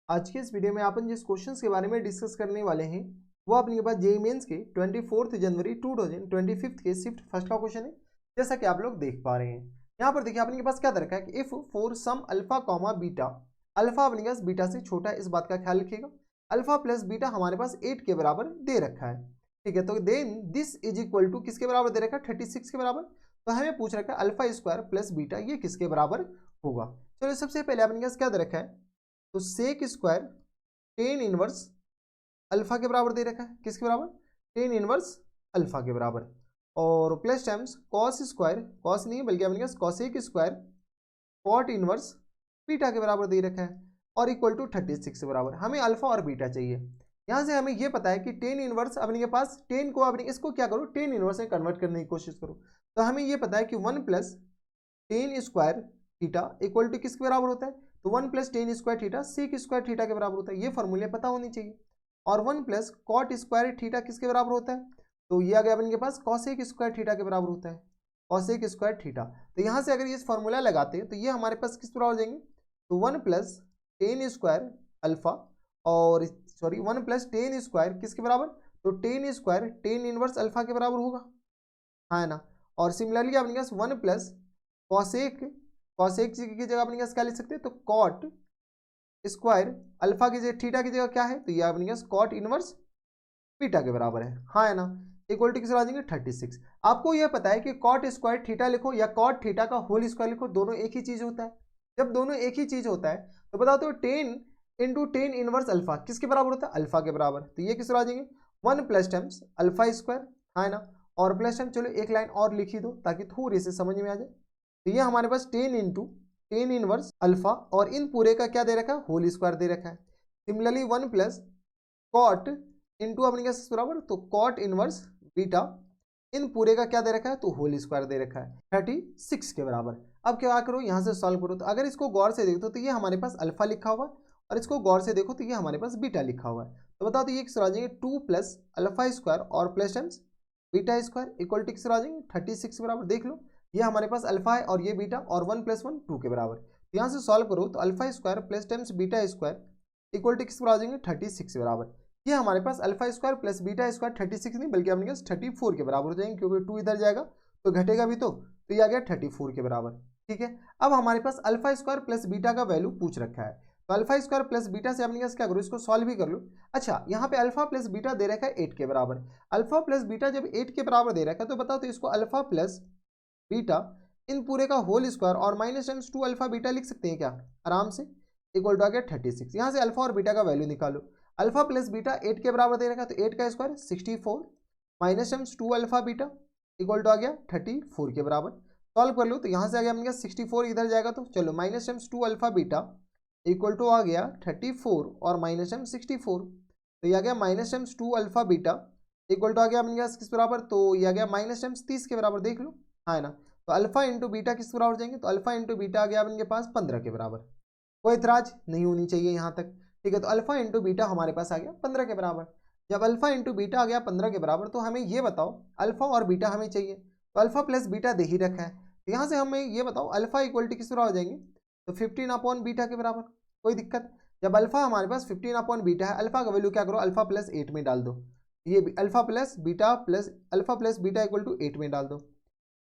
आज के इस वीडियो में अपन जिस क्वेश्चंस के बारे में डिस्कस करने वाले हैं वो अपने पास जेईई मेंस के 24 जनवरी 2025 के शिफ्ट फर्स्ट का क्वेश्चन है। जैसा कि आप लोग देख पा रहे हैं यहाँ पर देखिए अपने के पास क्या दे रखा है कि if for some alpha comma beta, alpha अपने पास बीटा से छोटा है, इस बात का ख्याल रखिएगा। अल्फा प्लस बीटा हमारे पास 8 के बराबर दे रखा है, ठीक है। तो then this is equal to किसके बराबर दे रखा है, 36 के बराबर। तो हमें पूछ रखा है अल्फा स्क्वायर प्लस बीटा ये किसके बराबर होगा। चलो सबसे पहले अपने पास क्या दे रखा है, तो sec square tan inverse alpha के बराबर दे रखा है, किसके बराबर, टेन इनवर्स अल्फा के बराबर। और plus times cos square, cos नहीं बल्कि अपने पास cosec square cot inverse beta के बराबर दे रखा है और इक्वल टू 36 के बराबर। हमें अल्फा और बीटा चाहिए। यहाँ से हमें ये पता है कि टेन इनवर्स अपने के पास टेन को अपने इसको क्या करो, टेन इनवर्स में कन्वर्ट करने की कोशिश करो। तो हमें ये पता है कि 1 plus tan square theta equal to किसके बराबर होता है, तो 1 plus tan square theta sec square theta के बराबर होता है। ये फॉर्मूले पता होनी चाहिए। और 1 प्लस कॉट स्क्वायर थीटा किसके बराबर होता है, तो ये आ गया अपने के पास कॉसेक स्क्वायर थीटा के बराबर होता है, कॉसेक स्क्वायर थीटा। तो यहाँ से अगर ये फॉर्मूला लगाते हैं तो ये हमारे पास किस बराबर हो जाएंगे, तो 1 प्लस टेन स्क्वायर अल्फा और सॉरी 1 प्लस टेन स्क्वायर किसके बराबर, तो ten square tan inverse alpha के बराबर होगा, हाँ है ना। और सिमिलरली अपने पास 1 प्लस कॉसेक, कॉसेक की जगह अपने पास क्या लिख सकते हैं, तो कॉट स्क्वायर अल्फा की जगह थीटा की जगह क्या है, तो ये अपने पास कॉट इनवर्स बीटा के बराबर है, हाँ है ना। इक्वल टू किस आ जाएंगे 36। आपको यह पता है कि कॉट स्क्वायर थीटा लिखो या कॉट थीटा का होल स्क्वायर लिखो, दोनों एक ही चीज होता है। जब दोनों एक ही चीज होता है तो बताओ तो ten into tan inverse alpha किसके बराबर होता है, अल्फा के बराबर। तो ये किस आ जाएंगे 1 प्लस टाइम्स अल्फा स्क्वायर, हाँ है ना। और प्लस टाइम चलो एक लाइन और लिखी दो ताकि थोड़ी सी समझ में आ जाए। तो ये हमारे पास tan into tan inverse alpha और इन पूरे का क्या दे रखा है, होल स्क्वायर दे रखा है। सिमिलरली 1 प्लस कॉट इंटू अपने क्या बराबर, तो कॉट इनवर्स बीटा इन पूरे का क्या दे रखा है, तो होल स्क्वायर दे रखा है 36 के बराबर। अब क्या करो यहाँ से सॉल्व करो, तो अगर इसको गौर से देखो तो ये हमारे पास अल्फा लिखा हुआ है और इसको गौर से देखो तो ये हमारे पास बीटा लिखा हुआ है। तो बताओ तो ये किस आ जाएंगे 2 प्लस अल्फा स्क्वायर और plus times beta square equal to किस आ जाएंगे 36 के बराबर। देख लो ये हमारे पास अल्फा है और ये बीटा और 1 प्लस 1 2 के बराबर। तो यहाँ से सॉल्व करो तो alpha square plus times beta square equal to किस आ जाएंगे 36 के बराबर। ये हमारे पास alpha square plus beta square 36 नहीं बल्कि अपने पास 34 के बराबर हो जाएंगे, क्योंकि 2 इधर जाएगा तो घटेगा भी, तो ये आ गया 34 के बराबर, ठीक है। अब हमारे पास अल्फा स्क्वायर प्लस बीटा का वैल्यू पूछ रखा है, तो अल्फा स्क्वायर प्लस बीटा से अपने पास क्या करो, इसको सॉल्व भी कर लो। अच्छा यहाँ पे अल्फा प्लस बीटा दे रखा है 8 के बराबर। अल्फा प्लस बीटा जब 8 के बराबर दे रखा है तो बताओ तो इसको अल्फा प्लस बीटा इन पूरे का होल स्क्वायर और माइनस टाइम्स 2 अल्फा बीटा लिख सकते हैं क्या, आराम से। इक्वल टू आ गया 36। यहाँ से अल्फा और बीटा का वैल्यू निकालो। अल्फा प्लस बीटा 8 के बराबर दे रखा है तो 8 का square 64 minus times 2 alpha beta equal to आ गया 34 के बराबर। सॉल्व कर लो तो यहाँ से आ गया अपने 64 इधर जाएगा तो चलो minus times 2 alpha beta equal to आ गया 34 और माइनस टाइम्स 64, तो ये आ गया minus times 2 alpha beta equal to आ गया अपने किस बराबर, तो ये आ गया माइनस टाइम्स 30 के बराबर। देख लो हाँ है ना। तो अल्फा इंटू बीटा किस बराबर जाएंगे, तो अल्फा इंटू बीटा आ गया अपने पास 15 के बराबर। कोई इतराज नहीं होनी चाहिए यहाँ तक, ठीक है। तो अल्फा इंटू बीटा हमारे पास आ गया 15 के बराबर। जब अल्फा इंटू बीटा आ गया 15 के बराबर तो हमें ये बताओ अल्फा और बीटा हमें चाहिए, तो अल्फा प्लस बीटा दे ही रखा है। तो यहाँ से हमें ये बताओ अल्फा इक्वल टू किस बराबर हो जाएंगे, तो 15 अपॉन बीटा के बराबर। कोई दिक्कत, जब अल्फा हमारे पास 15 अपॉन बीटा है, अल्फा का वैल्यू क्या करो अल्फा प्लस 8 में डाल दो। ये alpha plus beta plus alpha plus beta equal to 8 में डाल दो।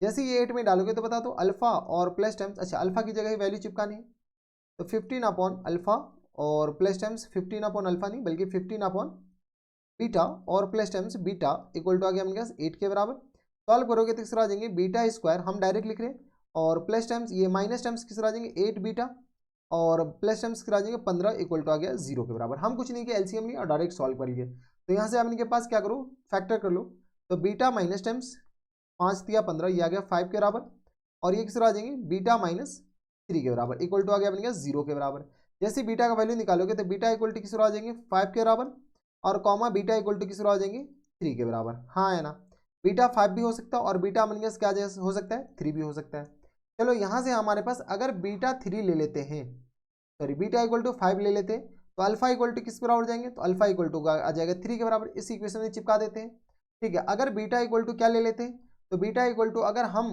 जैसे ये 8 में डालोगे तो बता दो अल्फा और प्लस टाइम्स, अच्छा अल्फा की जगह वैल्यू चिपकानी है तो 15 अपॉन अल्फा और प्लस टाइम्स 15 अपॉन अल्फा नहीं बल्कि 15 अपॉन बीटा और plus times beta equal to आ गया हमारे पास 8 के बराबर। सॉल्व करोगे तो किस तरह आ जाएंगे बीटा स्क्वायर हम डायरेक्ट लिख रहे हैं और प्लस टाइम्स ये माइनस टाइम्स किस तरह आ जाएंगे 8 बीटा और प्लस टाइम्स किस तरह आ जाएंगे 15 इक्वल टू आ गया 0 के बराबर। हम कुछ नहीं किया एलसीएम लिया और डायरेक्ट सॉल्व कर लिए। तो यहाँ से आपके पास क्या करो फैक्टर कर लो, तो बीटा माइनस टाइम्स 5 दिया 15 ये आ गया 5 के बराबर और ये किस तरह आ जाएंगे बीटा माइनस 3 के बराबर इक्वल टू आ गया अपने 0 के बराबर। जैसे बीटा का वैल्यू निकालोगे तो बीटा इक्वल टू किस तरह आ जाएंगे 5 के बराबर और कॉमा बीटा इक्वल टू किस तरह आ जाएंगे 3 के बराबर, हाँ है ना। बीटा 5 भी हो सकता है और बीटा अपने पास क्या हो सकता है 3 भी हो सकता है। चलो यहाँ से हमारे पास अगर बीटा 3 ले लेते हैं, सॉरी बीटा इक्वल टू 5 ले लेते हैं तो अल्फा इक्वल टू किस बराबर जाएंगे, तो अल्फा इक्वल टू आ जाएगा 3 के बराबर। इस इक्वेशन में चिपका देते हैं, ठीक है। अगर बीटा इक्वल टू क्या ले लेते हैं, तो बीटा इक्वल टू अगर हम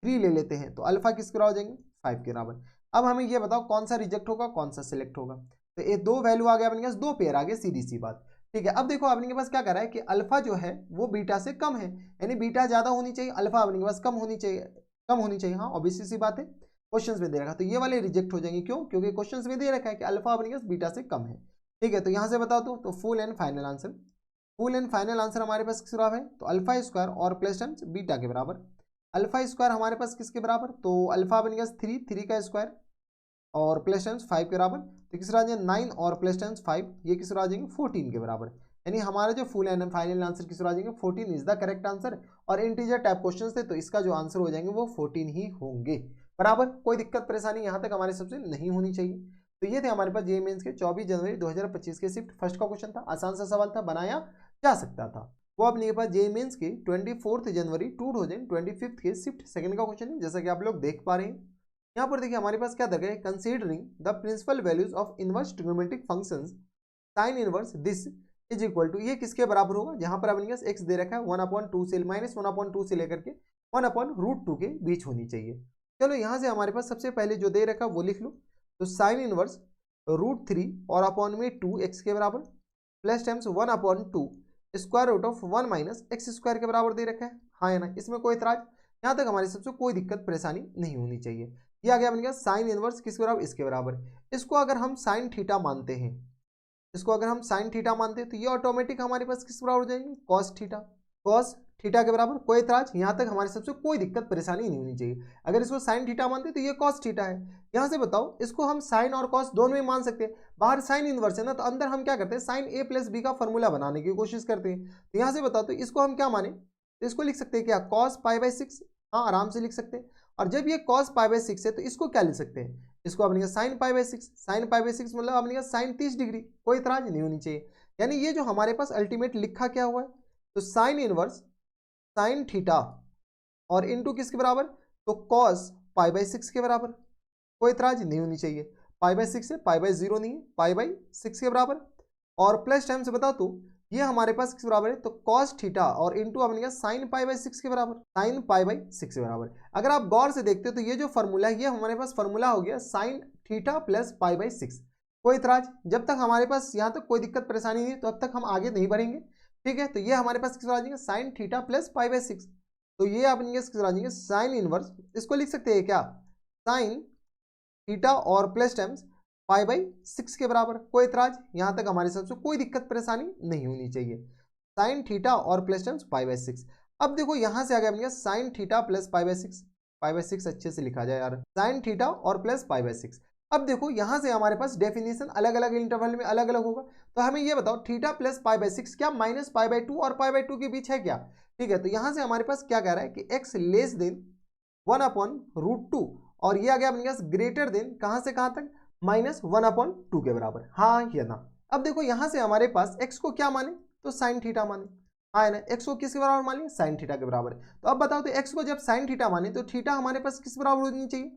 3 ले लेते हैं तो अल्फा किस बराबर हो जाएंगे 5 के बराबर। अब हमें ये बताओ कौन सा रिजेक्ट होगा कौन सा सिलेक्ट होगा। तो ये दो वैल्यू आ गया अपने पास, दो पेयर आ गए, सीधी सी बात। ठीक है, अब देखो अपने के पास क्या कर रहा है कि अल्फा जो है वो बीटा से कम है, यानी बीटा ज्यादा होनी चाहिए, अल्फा अपने के पास कम होनी चाहिए, कम होनी चाहिए। हाँ ऑब्वियस सी बात है, क्वेश्चंस में दे रखा है तो ये वाले रिजेक्ट हो जाएंगे। क्यों? क्योंकि क्वेश्चंस में दे रखा है कि अल्फा अपने के पास बीटा से कम है। ठीक है, तो यहाँ से बता दो, तो full and final answer, full and final answer हमारे पास किस बराबर है? तो अल्फा स्क्वायर और प्लस टाइम्स बीटा के बराबर। अल्फा स्क्वायर हमारे पास किसके बराबर? तो अल्फा बन गया 3, 3 का स्क्वायर और प्लस टाइम्स 5 के बराबर, तो किस आ जाएगा 9 और प्लस टाइम्स 5, ये किस आ जाएंगे 14 के बराबर। यानी हमारा जो फुल एंड फाइनल आंसर किस आ जाएंगे 14 इज द करेक्ट आंसर। और इंटीजर टाइप क्वेश्चन थे तो इसका जो आंसर हो जाएंगे वो 14 ही होंगे। बराबर, कोई दिक्कत परेशानी यहाँ तक हमारे सबसे नहीं होनी चाहिए। तो ये थे हमारे पास जेईई मेंस के 24 जनवरी 2025 के शिफ्ट फर्स्ट का क्वेश्चन था, आसान सा सवाल था, बनाया जा सकता था। वो अपने पास जेईई मेंस के 24 जनवरी 2025 के शिफ्ट सेकंड का क्वेश्चन है, जैसा कि आप लोग देख पा रहे हैं। यहाँ पर देखिए हमारे पास क्या दे रखा है, considering the principal values of inverse trigonometric functions sine inverse this is equal to, ये किसके बराबर होगा? जहां पर अपने पास एक्स दे रखा है 1/2 से -1/2 से लेकर के 1/√2 के बीच होनी चाहिए। चलो यहाँ से हमारे पास सबसे पहले जो दे रखा है वो लिख लो, तो साइन इनवर्स √3 और अपॉन में 2 एक्स के बराबर plus times 1/2 square root of 1 - x square के बराबर दे रखा है। हाँ है ना, इसमें कोई इतराज? यहाँ तक हमारे सबसे कोई दिक्कत परेशानी नहीं होनी चाहिए। ये आ गया बन गया साइन इनवर्स किसके बराबर? इसके बराबर। इसको अगर हम साइन थीटा मानते हैं, इसको अगर हम साइन थीटा मानते हैं तो ये ऑटोमेटिक हमारे पास किस बराबर हो जाएंगे? कॉस थीटा, कॉस थीटा के बराबर। कोई इतराज? यहाँ तक हमारे सबसे कोई दिक्कत परेशानी नहीं होनी चाहिए। अगर इसको साइन थीटा मानते हैं तो ये कॉस थीटा है। यहाँ से बताओ, इसको हम साइन और कॉस दोनों में मान सकते हैं। बाहर साइन इनवर्स है ना, तो अंदर हम क्या करते हैं, साइन ए प्लस बी का फॉर्मूला बनाने की कोशिश करते हैं। तो यहाँ से बताओ, तो इसको हम क्या माने? तो इसको लिख सकते हैं क्या? कॉस π/6। हाँ आराम से लिख सकते हैं। और जब ये कॉस π/6 है तो इसको क्या लिख सकते हैं? इसको अपने साइन π/6, साइन π/6 मतलब अपने साइन 30 डिग्री। कोई इतराज नहीं होनी चाहिए। यानी ये जो हमारे पास अल्टीमेट लिखा क्या हुआ है, तो साइन इनवर्स साइन थीटा और इनटू किसके बराबर? तो कॉस π/6 के बराबर। कोई इतराज नहीं होनी चाहिए। π/6 है, π/0 नहीं है, π/6 के बराबर। और प्लस टाइम से बताओ तो ये हमारे पास किस बराबर है? तो कॉस थीटा और इनटू अपने का साइन π/6 के बराबर, साइन π/6 के बराबर। अगर आप गौर से देखते हो तो ये जो फॉर्मूला है ये हमारे पास फॉर्मूला हो गया साइन थीटा प्लस π/6। कोई इतराज? जब तक हमारे पास यहाँ तक कोई दिक्कत परेशानी नहीं तो अब तक हम आगे नहीं बढ़ेंगे। ठीक है, तो ये हमारे पास किस आ जाएंगे? Sine theta plus π/6। तो ये आप किस आ जाएंगे? साइन इनवर्स, इसको लिख सकते हैं क्या? साइन थीटा और प्लस टाइम्स π/6 के बराबर। कोई इतराज? यहाँ तक हमारे सबसे कोई दिक्कत परेशानी नहीं होनी चाहिए। साइन थीटा और प्लस टाइम्स π/6। अब देखो यहाँ से आ गया साइन थीटा प्लस π/6, π/6 अच्छे से लिखा जाए यार, साइन थीटा और प्लस π/6। अब देखो यहाँ से हमारे पास डेफिनेशन अलग अलग इंटरवल में अलग अलग होगा। तो हमें ये बताओ, थीटा प्लस π/6 क्या माइनस π/2 और π/2 के बीच है क्या? ठीक है, तो यहाँ से हमारे पास क्या कह रहा है कि x लेस देन 1/√2 और ये आ गया अपने पास ग्रेटर देन कहाँ से कहाँ तक? -1/2 के बराबर। हाँ या ना? अब देखो यहाँ से हमारे पास x को क्या माने? तो साइन थीटा माने। हाँ है ना, x को किसके बराबर माने? साइन थीटा के बराबर। तो अब बताओ, तो x को जब साइन थीटा माने तो थीटा हमारे पास किस बराबर होनी चाहिए?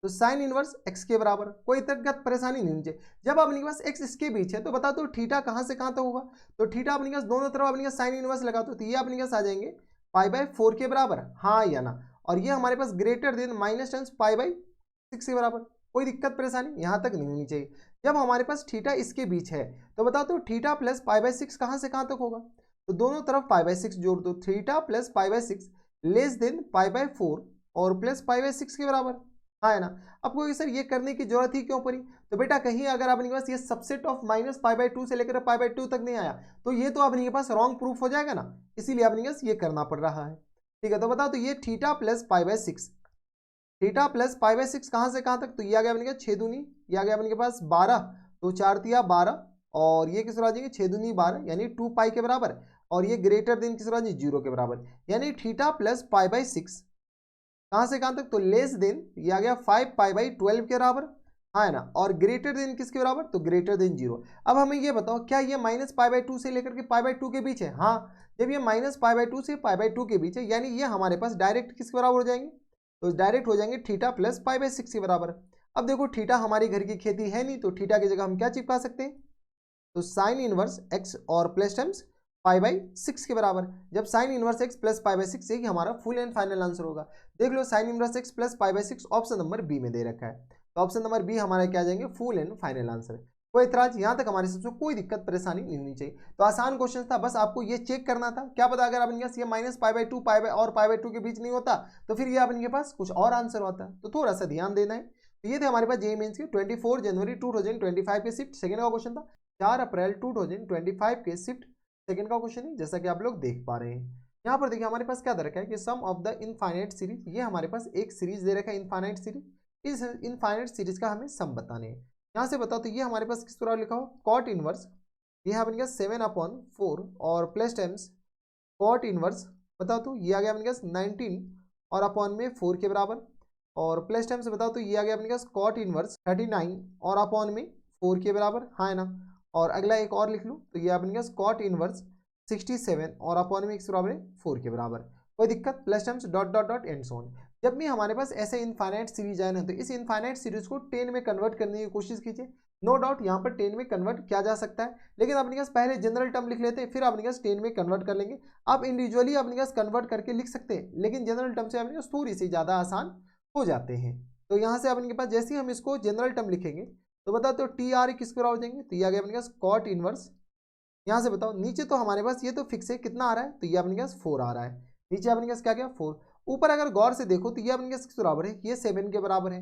तो साइन इनवर्स x के बराबर। कोई दिक्कत परेशानी नहीं होनी चाहिए। जब अपने पास x इसके बीच है तो बताओ तो थीटा कहाँ से कहाँ तक होगा? तो थीटा अपने पास दोनों तरफ अपने पास साइन इनवर्स लगा तो ये अपने पास आ जाएंगे π/4 के बराबर। हाँ या ना? और ये हमारे पास ग्रेटर देन माइनस टेंस π/6 के बराबर। कोई दिक्कत परेशानी यहाँ तक नहीं होनी चाहिए। जब हमारे पास थीटा इसके बीच है तो बताओ तो थीटा प्लस π/6 कहाँ से कहाँ तक होगा? तो दोनों तरफ π/6 जोड़ दो, थीटा प्लस π/6 लेस देन π/4 और प्लस π/6 के बराबर। हाँ है ना? आपको सर ये करने की जरूरत ही क्यों पड़ी? तो बेटा कहीं अगर आपके पास ये सबसेट ऑफ माइनस π/2 से लेकर π/2 तक नहीं आया तो ये तो आपके पास रॉन्ग प्रूफ हो जाएगा ना, इसीलिए आपके पास ये करना पड़ रहा है। ठीक है, तो बताओ तो ये थीटा प्लस π/6, थीटा प्लस π/6 कहाँ से कहाँ तक? तो ये आ गया अपने 6 दूनी, ये आ गया अपने पास 12, तो 4 तिया 12 और ये किस आ जाएंगे 6 दूनी 12 यानी 2π के बराबर। और ये ग्रेटर देन किस आ जाएंगे 0 के बराबर। यानी थीटा प्लस π/6 कहाँ से कहाँ तक? तो लेस देन ये आ गया 5π/12 के बराबर। हाँ है ना? और ग्रेटर देन किसके बराबर? तो ग्रेटर देन 0। अब हमें ये बताओ, क्या ये माइनस π/2 से लेकर के π/2 के बीच है? हाँ, जब ये माइनस π/2 से π/2 के बीच है यानी ये हमारे पास डायरेक्ट किसके बराबर हो जाएंगे? तो डायरेक्ट हो जाएंगे थीटा प्लस π/6 के बराबर। अब देखो थीटा हमारी घर की खेती है नहीं, तो थीटा की जगह हम क्या चिपका सकते हैं? तो साइन इनवर्स x और प्लस टाइम्स π/6 के बराबर। जब साइन इनवर्स x प्लस π/6 ही हमारा फुल एंड फाइनल आंसर होगा। देख लो sine inverse x plus π/6 option number B में दे रखा है, तो ऑप्शन नंबर बी हमारा क्या आ जाएंगे? Full and final answer. कोई इतराज? यहाँ तक हमारे सबसे कोई दिक्कत परेशानी नहीं होनी चाहिए। तो आसान क्वेश्चन था, बस आपको ये चेक करना था। क्या पता अगर आपके पास ये -π/2 और π/2 के बीच नहीं होता तो फिर ये आपके पास कुछ और आंसर होता है। तो थोड़ा सा ध्यान देना है। तो ये थे हमारे पास जेईई मेंस के 24 जनवरी 2025 के शिफ्ट सेकंड का क्वेश्चन था। 4 अप्रैल 2025 के शिफ्ट सेकंड का क्वेश्चन है, जैसा कि आप लोग देख पा रहे हैं। यहाँ पर देखिए हमारे पास क्या दे रखा है कि सम ऑफ द इनफाइनाइट सीरीज, ये हमारे पास एक सीरीज दे रखा है इनफाइनाइट सीरीज। इस इनफाइनाइट सीरीज का हमें सम बताने हैं। यहाँ से बताओ तो ये हमारे पास किस तरह लिखा हो, कॉट इनवर्स, ये है बन गया 7/4 और प्लस टाइम्स कॉट इनवर्स, बताओ तो ये आ गया बन गया 19 और अपॉन में 4 के बराबर, और प्लस टाइम्स बताओ तो ये आ गया बन गया कॉट इनवर्स 39 और अपॉन में 4 के बराबर, हाँ है ना। और अगला एक और लिख लूँ तो ये बन गया कॉट इनवर्स 67 और अपॉन में x बराबर है 4 के बराबर। कोई दिक्कत? Plus times dot dot dot and so on. जब भी हमारे पास ऐसे इनफाइनाइट सीरीज आए ना तो इस इनफाइनाइट सीरीज को 10 में कन्वर्ट करने की कोशिश कीजिए। नो डाउट यहाँ पर 10 में कन्वर्ट किया जा सकता है, लेकिन अपने पास पहले जनरल टर्म लिख लेते हैं, फिर अपने पास 10 में कन्वर्ट कर लेंगे। आप इंडिविजुअली अपने पास कन्वर्ट करके लिख सकते हैं, लेकिन जनरल टर्म से अपने पास थोड़ी सी ज़्यादा आसान हो जाते हैं। तो यहाँ से अपने पास जैसे ही हम इसको जनरल टर्म लिखेंगे तो बताओ तो टी आर किसके बराबर हो जाएंगे, तो ये आ गया अपने पास कॉट इनवर्स। यहाँ से बताओ नीचे तो हमारे पास ये तो फिक्स है, कितना आ रहा है, तो ये अपने पास 4 आ रहा है। नीचे अपने पास क्या क्या 4, ऊपर अगर गौर से देखो तो ये अपने पास किस बराबर है, ये 7 के बराबर है।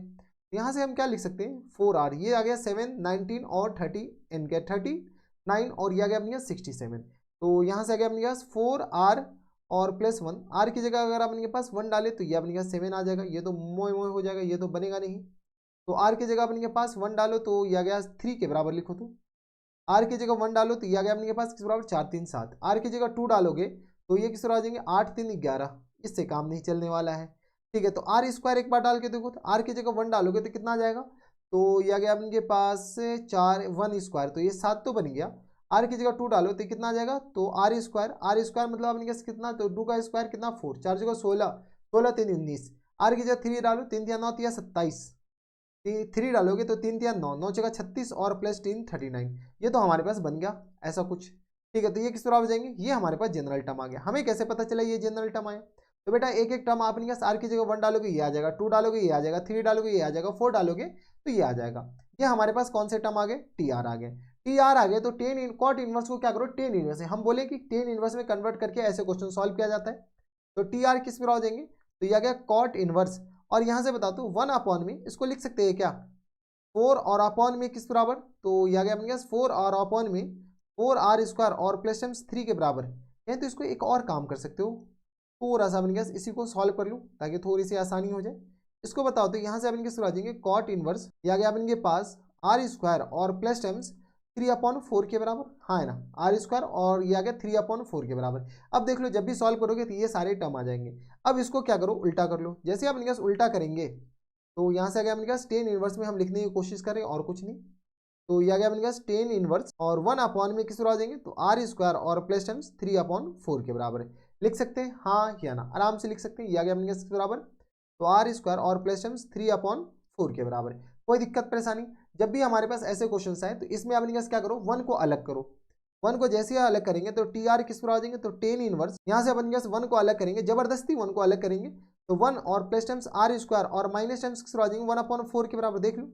यहाँ से हम क्या लिख सकते हैं 4r, ये आ गया 7, 19 और 30 एन के 39 और ये आ गया अपने पास 67। तो यहाँ से आ गया अपने पास 4r और प्लस 1, आर की जगह अगर अपने पास 1 डाले तो ये अपने पास 7 आ जाएगा, ये तो मोए मोए हो जाएगा, ये तो बनेगा नहीं। तो आर की जगह अपने पास 1 डालो तो ये आ गया 3 के बराबर लिखो, तो आर की जगह 1 डालो तो ये आ गया अपने पास किस बराबर 4 3 7, आर की जगह 2 डालोगे तो ये किस बराबर आ जाएंगे 8 3 11, इससे काम नहीं चलने वाला है। ठीक है, तो आर स्क्वायर एक बार डाल के देखो, तो आर की जगह 1 डालोगे तो कितना आ जाएगा, तो ये आ गया अपने पास 4 1 स्क्वायर, तो ये 7 तो बन गया। आर की जगह 2 डालो तो कितना आ जाएगा, तो आर स्क्वायर मतलब अपने पास कितना, तो 2 का स्क्वायर कितना 4, 4 जगह 16, 16 3 19, आर की जगह 3 डालो, 3 3 9 27, 3 डालोगे तो 3 3 9, 9 जगह 36 और प्लस 3 39, ये तो हमारे पास बन गया ऐसा कुछ। ठीक है, तो ये किस तरह हो जाएंगे, ये हमारे पास जनरल टर्म आ गया। हमें कैसे पता चला ये जनरल टर्म आया, तो बेटा एक एक टर्म आपने आर की जगह 1 डालोगे ये आ जाएगा, 2 डालोगे ये आ जाएगा, 3 डालोगे ये आ जाएगा, 4 डालोगे तो ये आ जाएगा। ये हमारे पास कौन से टर्म आ गए, टी आर आ गए। टी आर आ गए तो कॉट इनवर्स को क्या करो, टेन इनवर्स है, हम बोले कि टेन इनवर्स में कन्वर्ट करके ऐसे क्वेश्चन सॉल्व किया जाता है। तो टी आर किस पर हो जाएंगे, तो ये आ गया कॉट इनवर्स, और यहाँ से बता दो 1 अपॉन में इसको लिख सकते हैं क्या 4 और अपॉन में किस बराबर, तो ये आ गया अपने पास 4 और अपॉन में 4r स्क्वायर और प्लस टाइम्स 3 के बराबर है। तो इसको एक और काम कर सकते हो, थोड़ा सा अपने पास इसी को सॉल्व कर लूँ ताकि थोड़ी सी आसानी हो जाए। इसको बताओ तो यहाँ से अपने आ जाएंगे कॉट इनवर्स, ये आ गया अपने पास आर स्क्वायर और प्लस टाइम्स 3/4 के बराबर, हाँ है ना, आर स्क्वायर और ये आ गया 3/4 के बराबर। अब देख लो जब भी सॉल्व करोगे तो ये सारे टर्म आ जाएंगे। अब इसको क्या करो, उल्टा कर लो। जैसे अपने पास उल्टा करेंगे तो यहाँ से आ गया अपने पास टेन इनवर्स में हम लिखने की कोशिश करें और कुछ नहीं, तो ये आ गया अपने पास टेन इनवर्स और 1 अपॉन में किस तरह आ जाएंगे, तो आर स्क्वायर और प्लस टाइम्स 3/4 के बराबर है। लिख सकते हैं हाँ या ना, आराम से लिख सकते हैं। ये आ गया अपने पास किस बराबर, तो आर स्क्वायर और प्लस टाइम्स 3/4 के बराबर। कोई दिक्कत परेशानी? जब भी हमारे पास ऐसे क्वेश्चन आए तो इसमें अपने पास क्या करो, 1 को अलग करो। 1 को जैसे ही अलग करेंगे तो टी आर किस पर आ जाएंगे, तो टेन इनवर्स, यहाँ से अपन के पास 1 को अलग करेंगे, जबरदस्ती 1 को अलग करेंगे तो 1 और प्लस टाइम्स आर स्क्वायर और माइनस टाइम्स किस पर आ जाएंगे 1/4 के बराबर। देख लो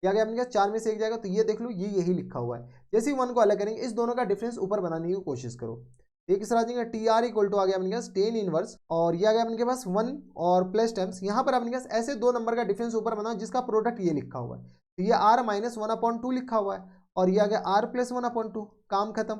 ये आ गया अपने पास 4 में से एक जाएगा, तो ये देख लो ये यही लिखा हुआ है। जैसे ही 1 को अलग करेंगे इस दोनों का डिफरेंस ऊपर बनाने की कोशिश करो। ये किस तरह आ जाएगा, टी आर इक्वल टू आ गया अपने पास टेन इनवर्स और ये आ गया अपने पास 1 और प्लस टाइम्स, यहाँ पर अपने पास ऐसे दो नंबर का डिफरेंस ऊपर बनाओ जिसका प्रोडक्ट ये लिखा हुआ है, तो ये r माइनस 1/2 लिखा हुआ है और ये आ गया r प्लस 1/2, काम खत्म।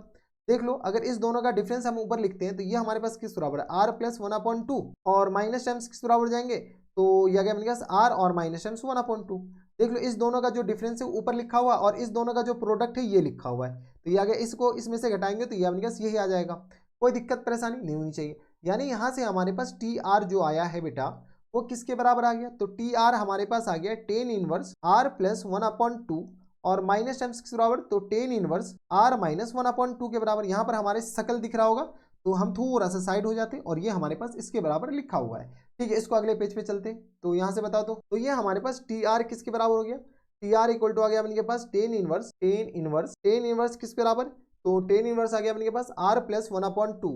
देख लो अगर इस दोनों का डिफरेंस हम ऊपर लिखते हैं तो ये हमारे पास किस बराबर है, r प्लस 1/2 और माइनस टाइम्स किस बराबर हो जाएंगे, तो ये आ गया अपने पास r और माइनस टाइम्स 1/2। देख लो इस दोनों का जो डिफरेंस है ऊपर लिखा हुआ और इस दोनों का जो प्रोडक्ट है ये लिखा हुआ है, तो ये आ गया, इसको इसमें से घटाएंगे तो ये अपने पास यही आ जाएगा। कोई दिक्कत परेशानी नहीं होनी चाहिए। यानी यहाँ से हमारे पास टी आर जो आया है बेटा वो किसके बराबर आ गया, तो टी आर हमारे पास आ गया टेन इनवर्स r प्लस 1/2 और माइनस टाइम्स किस बराबर, तो टेन इनवर्स r माइनस 1/2 के बराबर। यहाँ पर हमारे शकल दिख रहा होगा तो हम थोड़ा सा साइड हो जाते और ये हमारे पास इसके बराबर लिखा हुआ है। ठीक है, इसको अगले पेज पे चलते तो यहाँ से बता दो, तो ये हमारे पास टी आर किसके बराबर हो गया, टी आर इक्वल टू आ गया अपने पास टेन इनवर्स किस बराबर, तो टेन इनवर्स आ गया अपने पास r plus 1/2,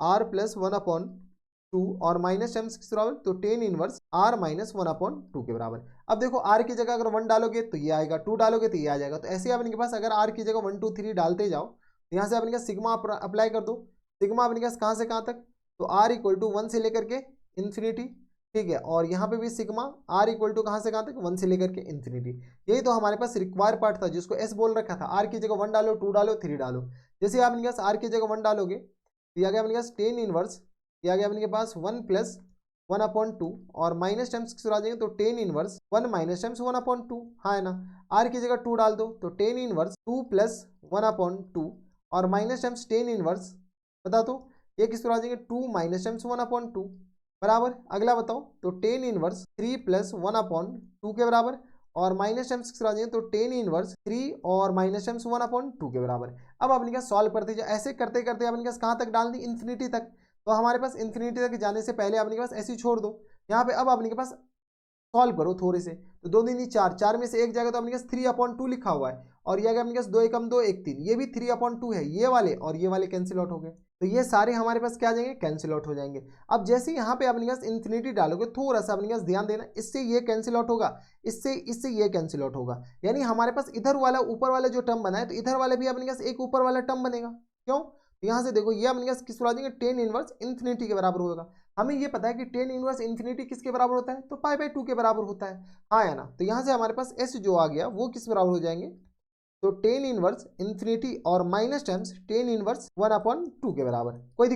r plus 1/2 two और माइनस टर्म्स किस बराबर, तो टेन इनवर्स आर माइनस 1/2 के बराबर। अब देखो आर की जगह अगर 1 डालोगे तो ये आएगा, 2 डालोगे तो ये आ जाएगा। तो ऐसे अपने के पास अगर आर की जगह 1 2 3 डालते जाओ तो यहाँ से अपने पास सिग्मा अप्लाई कर दो। सिग्मा अपने पास कहाँ से कहाँ तक, तो आर इक्वल टू 1 से लेकर के इन्फिनिटी, ठीक है। और यहाँ पे भी सिग्मा आर इक्वल टू कहाँ से कहाँ तक, 1 से लेकर के इन्फिनिटी। यही तो हमारे पास रिक्वायर पार्ट था जिसको एस बोल रखा था। आर की जगह 1 डालो, 2 डालो, 3 डालो। जैसे आप अपने पास आर की जगह 1 डालोगे तो आ गया अपने पास टेन इनवर्स, ये आ गया अपने पास 1 प्लस 1/2 और माइनस टर्म्स किस आ जाएंगे, तो टेन इनवर्स 1 माइनस टर्म्स 1/2, हाँ है ना। आर की जगह 2 डाल दो तो टेन इनवर्स 2 प्लस 1/2 और माइनस टर्म्स टेन इनवर्स, बता दो ये किस आ जाएंगे, 2 माइनस टर्म्स 1/2 बराबर। अगला बताओ तो टेन इनवर्स 3 प्लस 1/2 के बराबर और माइनस टर्म्स किस आ जाएंगे, तो टेन इनवर्स 3 और माइनस टर्म्स 1/2 के बराबर। अब अपने का सॉल्व करते जाओ, ऐसे करते करते अपने पास कहाँ तक डाल दी, इन्फिनिटी तक। तो हमारे पास इन्फिनिटी तक जाने से पहले अपने के पास ऐसे ही छोड़ दो यहाँ पे। अब अपने के पास सॉल्व करो थोड़े से, तो 2 दूनी 4, 4 में से एक जाएगा तो अपने पास 3/2 लिखा हुआ है। और ये आ गया अपने पास 2 एकम 2 1 3, ये भी 3/2 है। ये वाले और ये वाले कैंसिल आउट हो गए, तो ये सारे हमारे पास क्या आ जाएंगे, कैंसिल आउट हो जाएंगे। अब जैसे यहाँ पे अपने पास इन्फिनिटी डालोगे, थोड़ा सा अपने पास ध्यान देना, इससे ये कैंसिल आउट होगा, इससे ये कैंसिल आउट होगा। यानी हमारे पास इधर वाला ऊपर वाला जो टर्म बना है तो इधर वाले भी अपने पास एक ऊपर वाला टर्म बनेगा। क्यों, तो यहाँ से देखो ये अपने पास किस आ जाएंगे, टेन इनवर्स इन्फिनिटी के बराबर होगा। हमें ये पता है कि टेन इनवर्स इन्फिनिटी किसके बराबर होता है, तो पाई/2 के बराबर होता है, हाँ या ना। तो यहाँ से हमारे पास एस जो आ गया वो किस बराबर हो जाएंगे, तो टेन इनवर्स इन्फिनिटी और माइनस टर्म्स टेन इनवर्स 1/2 के बराबर। कोई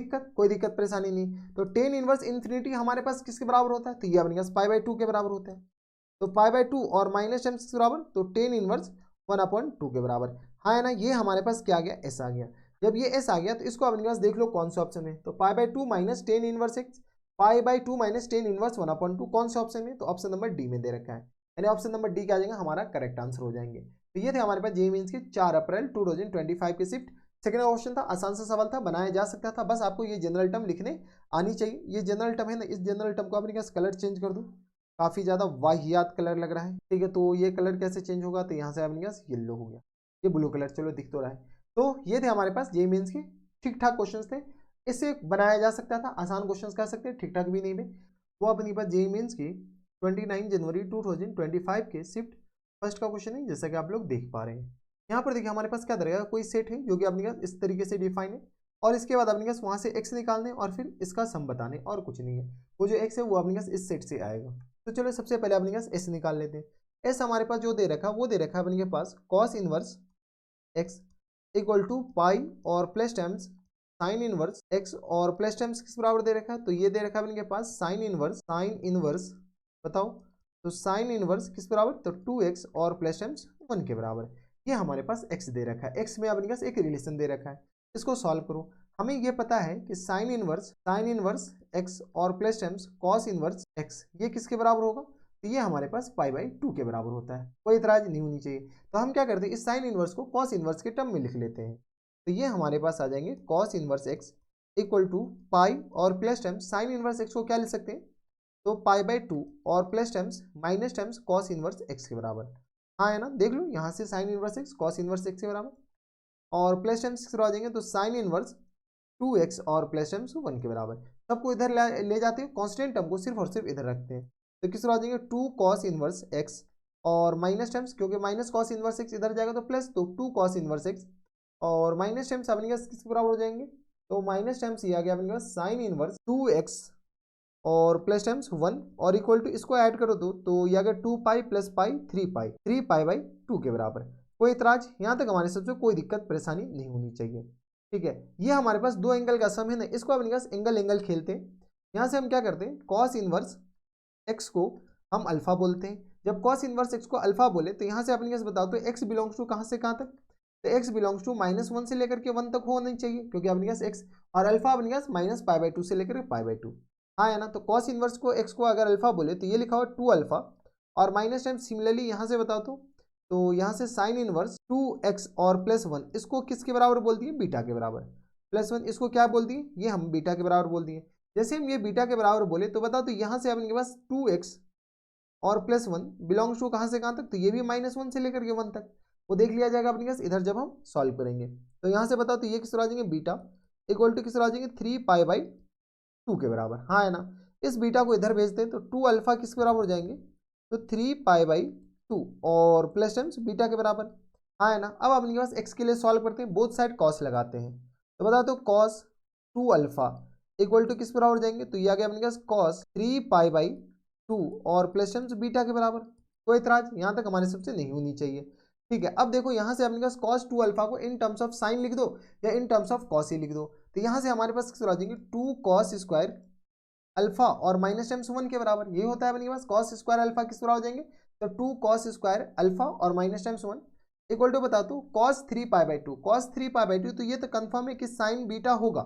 दिक्कत परेशानी नहीं। तो टेन इनवर्स इन्फिनिटी हमारे पास किसके बराबर होता है, तो ये अपने पास पाई/2 के बराबर होता है। तो पाई/2 और माइनस टर्म्स किसके बराबर, तो टेन इनवर्स 1/2 के बराबर, हाँ है ना। ये हमारे पास क्या आ गया, एस आ गया। जब ये एस आ गया तो इसको अपने पास देख लो कौन सा ऑप्शन है, तो pi minus tan inverse x, pi minus tan inverse 1/2 कौन सा ऑप्शन है, तो ऑप्शन नंबर डी में दे रखा है। यानी ऑप्शन नंबर डी क्या आ जाएगा, हमारा करेक्ट आंसर हो जाएंगे। तो ये थे हमारे पास जेईई मेंस के 4 अप्रैल 2025 के शिफ्ट। सेकंड क्वेश्चन था, आसान सा सवाल था, बनाया जा सकता था। बस आपको ये जनरल टर्म लिखने आनी चाहिए। ये जनरल टर्म है ना, इस जनरल टर्म को अपने पास कलर चेंज कर दो, काफ़ी ज़्यादा वाहियात कलर लग रहा है, ठीक है। तो ये कलर कैसे चेंज होगा, तो यहाँ से अपने पास येलो हो गया, ये ब्लू कलर, चलो दिख तो रहा है। तो ये थे हमारे पास जेईई मेंस के ठीक ठाक क्वेश्चन थे, इससे बनाया जा सकता था, आसान क्वेश्चन कह सकते हैं, ठीक ठाक भी नहीं थे। वो अपने पास जेईई मेंस की 29 जनवरी 2025 के शिफ्ट फर्स्ट का क्वेश्चन है, जैसा कि आप लोग देख पा रहे हैं। यहाँ पर देखिए हमारे पास क्या रहेगा, कोई सेट है जो कि अपने पास इस तरीके से डिफाइन है और इसके बाद अपने पास वहाँ से एक्स निकालने और फिर इसका सम बताने, और कुछ नहीं है। वो जो एक्स है वो अपने पास इस सेट से आएगा। तो चलो सबसे पहले अपने पास एस निकाल लेते हैं। एस हमारे पास जो दे रखा है वो दे रखा है अपने पास cos inverse x equal to pi और plus times sine inverse x और प्लस टाइम्स किस बराबर दे रखा है, तो ये दे रखा है अपने पास साइन इनवर्स बताओ, तो साइन इनवर्स किस बराबर, तो 2x और प्लस टाइम्स 1 के बराबर। ये हमारे पास x दे रखा है, x में अपने पास एक रिलेशन दे रखा है, इसको सॉल्व करो। हमें ये पता है कि साइन इनवर्स x और plus times cos inverse x ये किसके बराबर होगा, तो ये हमारे पास पाई/2 के बराबर होता है। कोई इतराज नहीं होनी चाहिए। तो हम क्या करते हैं, इस साइन इनवर्स को कॉस इनवर्स के टर्म में लिख लेते हैं। तो ये हमारे पास आ जाएंगे cos inverse x equal to pi और plus times sine inverse x को क्या लिख सकते हैं, तो पाई/2 और plus times minus times cos inverse x के बराबर, हाँ है ना। देख लो यहाँ से sign inverse x cos inverse x के बराबर और प्लस टाइम्स किस आ जाएंगे, तो साइन इनवर्स 2x और प्लस टाइम्स 1 के बराबर। सबको इधर ले जाते हैं, कॉन्स्टेंट टर्म को सिर्फ और सिर्फ इधर रखते हैं। तो किस आ जाएंगे 2 कॉस इनवर्स x और माइनस टाइम्स, क्योंकि माइनस कॉस इनवर्स x इधर जाएगा तो प्लस, तो 2 कॉस इनवर्स x और माइनस टाइम्स अपने पास किसके बराबर हो जाएंगे, तो माइनस टाइम्स ये आ गया अपने पास साइन इनवर्स 2x और प्लस टाइम्स 1 और इक्वल टू इसको ऐड करो तो ये आ गया 2 पाई प्लस पाई 3 पाई/2 के बराबर। कोई इतराज, यहाँ तक हमारे सबसे कोई दिक्कत परेशानी नहीं होनी चाहिए, ठीक है। ये हमारे पास दो एंगल का सम है ना, इसको अपने पास एंगल खेलते हैं। यहाँ से हम क्या करते हैं, कॉस इनवर्स एक्स को हम अल्फा बोलते हैं। जब कॉस इनवर्स एक्स को अल्फा बोले तो यहाँ से अपने पास बताओ तो एक्स बिलोंग्स टू कहाँ से कहाँ तक, तो एक्स बिलोंग्स टू -1 से लेकर के 1 तक होना चाहिए, क्योंकि अपने पास एक्स और अल्फा अपने पास -पाई/2 से लेकर के पाई/2, हाँ है ना। तो कॉस इनवर्स को एक्स को अगर अल्फा बोले तो ये लिखा हुआ 2 अल्फा और माइनस टाइम सिमिलरली यहाँ से बताओ तो यहाँ से साइन इनवर्स 2x और +1 इसको किसके बराबर बोल दिए, बीटा के बराबर, +1 इसको क्या बोल दिए, ये हम बीटा के बराबर बोल दिए। जैसे हम ये बीटा के बराबर बोले तो बताओ तो यहाँ से अपने पास 2x और +1 बिलोंग्स टू कहाँ से कहाँ तक, तो ये भी -1 से लेकर के 1 तक, वो देख लिया जाएगा अपने पास इधर जब हम सॉल्व करेंगे। तो यहाँ से बताओ तो ये किस तरह आ जाएंगे, बीटा इक्वल टू किस तरह आ जाएंगे 3 पाई/2 2 के बराबर, हाँ है ना। इस बीटा को इधर भेजते हैं तो 2 अल्फा किसके बराबर हो जाएंगे, तो 3 पाई/2 और प्लस टर्म्स बीटा के बराबर, हाँ है ना। अब अपने पास एक्स के लिए सॉल्व करते हैं, बोथ साइड कॉस लगाते हैं, तो बता दो कॉस 2 अल्फा इक्वल टू किस बराबर हो जाएंगे, तो ये आ गया अपने पास कॉस 3 पाई/2 और प्लस टर्म्स बीटा के बराबर। कोई इतराज यहाँ तक हमारे सबसे नहीं होनी चाहिए। ठीक है, अब देखो यहाँ से अपने पास कॉस 2 अल्फा को इन टर्म्स ऑफ साइन लिख दो या इन टर्म्स ऑफ कॉस ही लिख दो, तो यहाँ से हमारे पास किस बराबर हो जाएंगे 2 कॉस स्क्वायर अल्फा और माइनस टाइम्स 1 के बराबर, ये होता है अपने पास कॉस स्क्वायर अल्फा किस बराबर हो जाएंगे, तो 2 कॉस स्क्वायर अल्फा और माइनस टाइम्स 1 इक्वल टू बता दो कॉस 3 पाई/2, कॉस 3 पाई/2, तो ये तो कंफर्म है कि साइन बीटा होगा,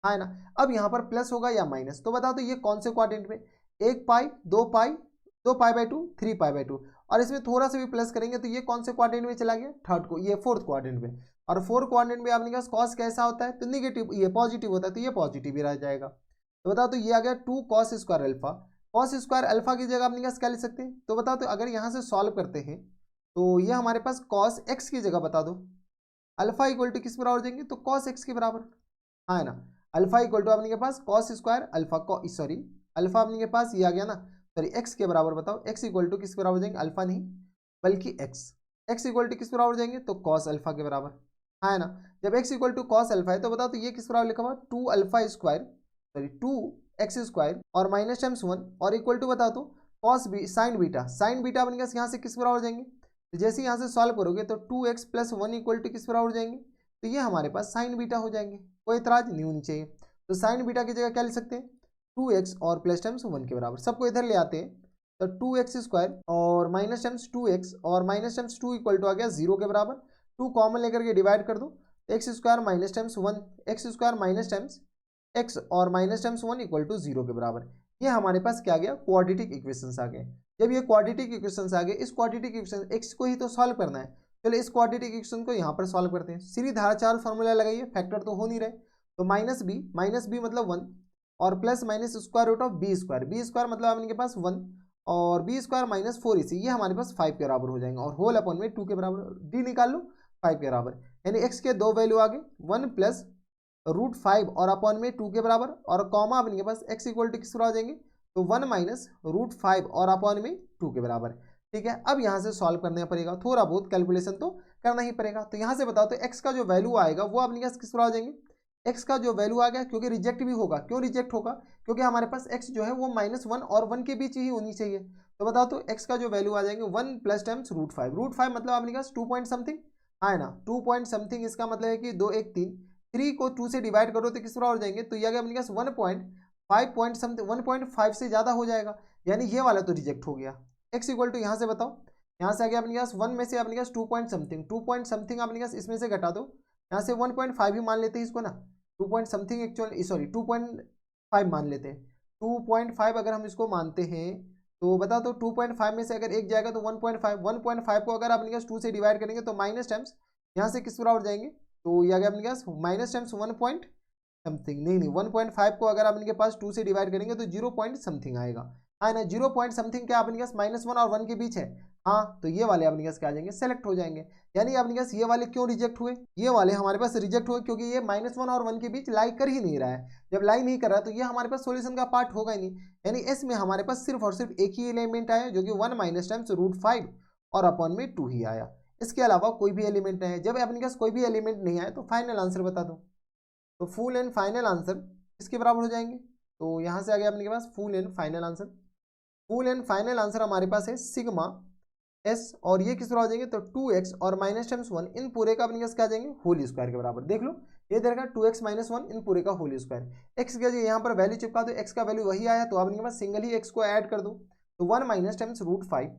हाँ है ना। अब यहाँ पर प्लस होगा या माइनस, तो बता दो ये कौन से क्वाड्रेंट में, 1 पाई 2 पाई 2 पाई/2 3 पाई/2, और इसमें थोड़ा सा भी प्लस करेंगे तो ये कौन से क्वाड्रेंट में चला गया, थर्ड को, ये फोर्थ क्वाड्रेंट में, और फोर्थ क्वाड्रेंट में आपने कहा कॉस कैसा होता है, तो निगेटिव, ये पॉजिटिव होता है, तो ये पॉजिटिव ही रह जाएगा। तो बताओ तो ये आ गया 2 cos square alpha, cos square alpha की जगह अपने क्या लिख सकते हैं, तो बताओ तो अगर यहाँ से सॉल्व करते हैं तो ये हमारे पास कॉस एक्स की जगह बता दो अल्फा इक्वल टू किस बराबर हो जाएंगे, तो कॉस एक्स के बराबर, हाँ है ना। अल्फा इक्वल टू अपने के पास cos square alpha sorry alpha अपने के पास ये आ गया ना, सॉरी एक्स के बराबर बताओ, एक्स इक्वल टू किस बराबर हो जाएंगे, अल्फा नहीं बल्कि एक्स, एक्स इक्वल टू किस बराबर हो जाएंगे, तो कॉस अल्फा के बराबर, हाँ है ना। जब x equal to cos alpha है तो बताओ तो ये किस बराबर लिखा हुआ 2 alpha square sorry 2 x square और माइनस टाइम्स 1 और इक्वल टू बता दो cos B sine beta, sine beta बन गया यहाँ से किस बराबर हो जाएंगे, तो जैसे यहाँ से सॉल्व करोगे तो 2x + 1 इक्वल टू किस बराबर हो जाएंगे, तो ये हमारे पास साइन बीटा हो जाएंगे, कोई इतराज नहीं होनी चाहिए। तो साइन बीटा की जगह क्या लिख सकते हैं 2x और प्लस टाइम्स 1 के बराबर, सबको इधर ले आते हैं तो 2x स्क्वायर और माइनस टाइम्स 2x और माइनस टाइम्स 2 इक्वल टू आ गया 0 के बराबर, 2 कॉमन लेकर के डिवाइड कर दो, x square minus times 1 x square minus times x और माइनस टाइम्स 1 इक्वल टू 0 के बराबर। ये हमारे पास क्या आ गया क्वाड्रेटिक इक्वेशंस आ गए। जब ये क्वाड्रेटिक इक्वेशंस आ गए, इस क्वाड्रेटिक इक्वेशन एक्स को ही तो सॉल्व करना है, चलो इस क्वाड्रेटिक इक्वेशन को यहाँ पर सॉल्व करते हैं। सीधी धाराचार फॉर्मूला लगाइए, फैक्टर तो हो नहीं रहे, तो माइनस बी मतलब 1 और plus minus square root of B square मतलब आपके पास 1 और बी स्क्वायर माइनस 4ac, ये हमारे पास 5 के बराबर हो जाएंगे और होल अपॉन में 2 के बराबर, डी निकाल लो 5 के बराबर, यानी एक्स के दो वैल्यू आ गए 1 प्लस √5 और अपॉन में 2 के बराबर और कॉमा अपने पास x इक्वल टू किस बराबर आ जाएंगे, तो 1 माइनस √5 और अपॉन में 2 के बराबर। ठीक है, अब यहाँ से सॉल्व करना पड़ेगा, थोड़ा बहुत कैलकुलेशन तो करना ही पड़ेगा। तो यहाँ से बताओ तो x का जो वैल्यू आएगा वो अपने पास किस बराबर आ जाएंगे, x का जो वैल्यू आ गया, क्योंकि रिजेक्ट भी होगा, क्यों रिजेक्ट होगा, क्योंकि हमारे पास x जो है वो -1 और 1 के बीच ही होनी चाहिए। तो बताओ तो x का जो वैल्यू आ जाएंगे 1 प्लस टाइम्स √5 मतलब अपने पास 2 पॉइंट समथिंग, हाँ है ना, 2 पॉइंट समथिंग, इसका मतलब है कि 2 1 3, 3 को 2 से डिवाइड करो तो किस बराबर हो जाएंगे, तो ये अपने पास 1.5 पॉइंट समथिंग 1.5 से ज़्यादा हो जाएगा, यानी ये वाला तो रिजेक्ट हो गया। x इक्वल टू यहाँ से बताओ, यहाँ से आ गया अपने पास 1 में से अपने पास 2 पॉइंट समथिंग अपने पास इसमें से घटा दो, यहाँ से 1.5 ही मान लेते हैं इसको ना, 2 पॉइंट समथिंग एक्चुअली सॉरी 2.5 मान लेते हैं, 2.5 अगर हम इसको मानते हैं तो बता दो 2.5 में से अगर एक जाएगा तो 1.5 को अगर अपने पास 2 से डिवाइड करेंगे तो माइनस टाइम्स यहाँ से किस बराबर जाएंगे, तो ये आ गया अपने पास माइनस टाइम्स 1 पॉइंट समथिंग, नहीं 1.5 को अगर अपने पास 2 से डिवाइड करेंगे तो 0 पॉइंट समथिंग आएगा, हाँ ना, 0 पॉइंट समथिंग क्या अपने पास -1 और 1 के बीच है, हाँ, तो ये वाले अपने पास क्या आ जाएंगे, सेलेक्ट हो जाएंगे। यानी अपने पास ये वाले क्यों रिजेक्ट हुए, ये वाले हमारे पास रिजेक्ट हुए क्योंकि ये -1 और 1 के बीच लाई कर ही नहीं रहा है। जब लाई नहीं कर रहा तो ये हमारे पास सोल्यूशन का पार्ट होगा ही नहीं, यानी इसमें हमारे पास सिर्फ और सिर्फ एक ही एलिमेंट आया जो कि 1 माइनस टाइम्स √5 और अपॉन में 2 ही आया, इसके अलावा कोई भी एलिमेंट नहीं है। जब अपने पास कोई भी एलिमेंट नहीं आया तो फाइनल आंसर बता दो, तो फुल एंड फाइनल आंसर किसके बराबर हो जाएंगे, तो यहाँ से आ गया अपने के पास full and final answer. Full and final answer हमारे पास है सिग्मा एस और ये किस बराबर हो जाएंगे, तो 2x और माइनस टाइम्स 1 इन पूरे का अपने पास क्या आ जाएंगे होल स्क्वायर के बराबर। देख लो ये देगा 2x - 1 इन पूरे का होल स्क्वायर, x के जगह यहाँ पर वैल्यू चिपका दो, x का वैल्यू वही आया तो अपने पास सिंगल ही x को ऐड कर दो, तो 1 माइनस टाइम्स √5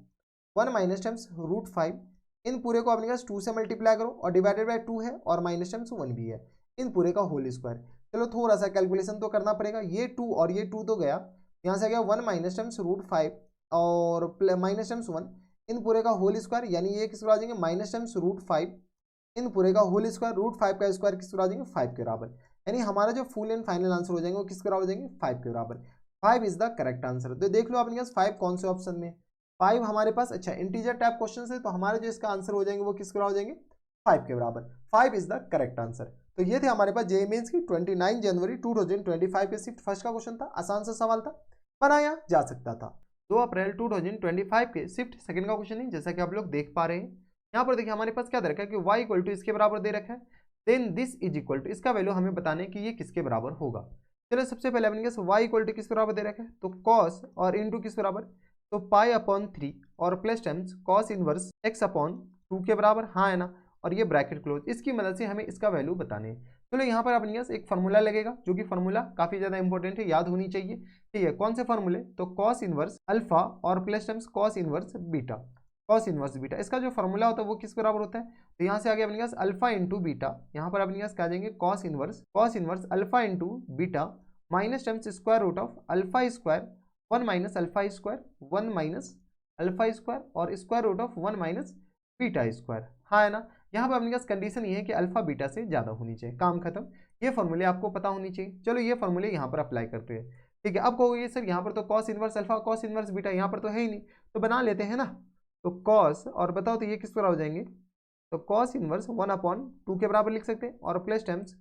इन पूरे को अपने पास 2 से मल्टीप्लाई करो और डिवाइडेड बाय 2 है और माइनस टाइम्स 1 भी है, इन पूरे का होल स्क्वायर। चलो थोड़ा सा कैलकुलेशन तो करना पड़ेगा, ये 2 और ये 2 तो गया, यहाँ से आ गया 1 माइनस टाइम्स √5 और माइनस टाइम्स 1 इन पूरे का होल स्क्वायर, यानी ये किस बराबर आ जाएंगे माइनस टाइम्स √5 इन पूरे का होल स्क्वायर, √5 का स्क्वायर किस बराबर आ जाएंगे 5 के बराबर, यानी हमारा जो फुल एंड फाइनल आंसर हो जाएंगे वो किस बराबर हो जाएंगे 5 के बराबर। 5 इज द करेक्ट आंसर। तो देख लो अपने पास 5 कौन से ऑप्शन में, 5 हमारे पास अच्छा इंटीजर टाइप क्वेश्चन है, तो हमारे जो इसका आंसर हो जाएंगे वो किस बराबर हो जाएंगे 5 के बराबर। 5 इज द करेक्ट आंसर। तो ये थे हमारे पास जेईई मेंस की 29 जनवरी 2025 के शिफ्ट फर्स्ट का क्वेश्चन था। आसान सा सवाल था, बनाया जा सकता था। 2 अप्रैल 2025 के शिफ्ट सेकंड का क्वेश्चन है, जैसा कि आप लोग देख पा रहे हैं। यहाँ पर देखिए हमारे पास क्या दे रखा है कि y इक्वल टू इसके बराबर दे रखा है, then this is equal to, इसका वैल्यू हमें बताने कि ये किसके बराबर होगा। चलो सबसे पहले अपने y इक्वल टू किसके बराबर दे रखा है, तो cos और इंटू किस बराबर, तो पाई अपॉन 3 और plus times cos inverse x upon 2 के बराबर, हाँ है ना, और ये ब्रैकेट क्लोज। इसकी मदद से हमें इसका वैल्यू बताने है। चलो यहाँ पर अपने पास एक फार्मूला लगेगा, जो कि फार्मूला काफी ज्यादा इंपॉर्टेंट है, याद होनी चाहिए। ठीक है, कौन से फार्मूले, तो cos इनवर्स अल्फा और plus times cos inverse beta. cos inverse beta इसका जो फार्मूला होता है वो किस बराबर होता है, तो यहाँ से आगे अपने पास अल्फा इंटू बीटा, यहाँ पर अपने पास क्या आ जाएंगे cos inverse alpha into beta minus times square root of alpha square 1 minus alpha square 1 minus alpha square और square root of 1 minus beta square, हाँ है ना। यहाँ पर अपने पास कंडीशन ये है कि अल्फा बीटा से ज्यादा होनी चाहिए, काम खत्म। ये फॉर्मूले आपको पता होनी चाहिए। चलो ये फॉर्मूले यहाँ पर अप्लाई करते हैं। ठीक है, अब कहोगे सर यहाँ पर तो cos inverse alpha cos inverse beta यहाँ पर तो है ही नहीं, तो बना लेते हैं ना। तो cos और बताओ तो ये किस बराबर हो जाएंगे, तो cos इनवर्स 1 अपॉन 2 के बराबर लिख सकते हैं, और plus times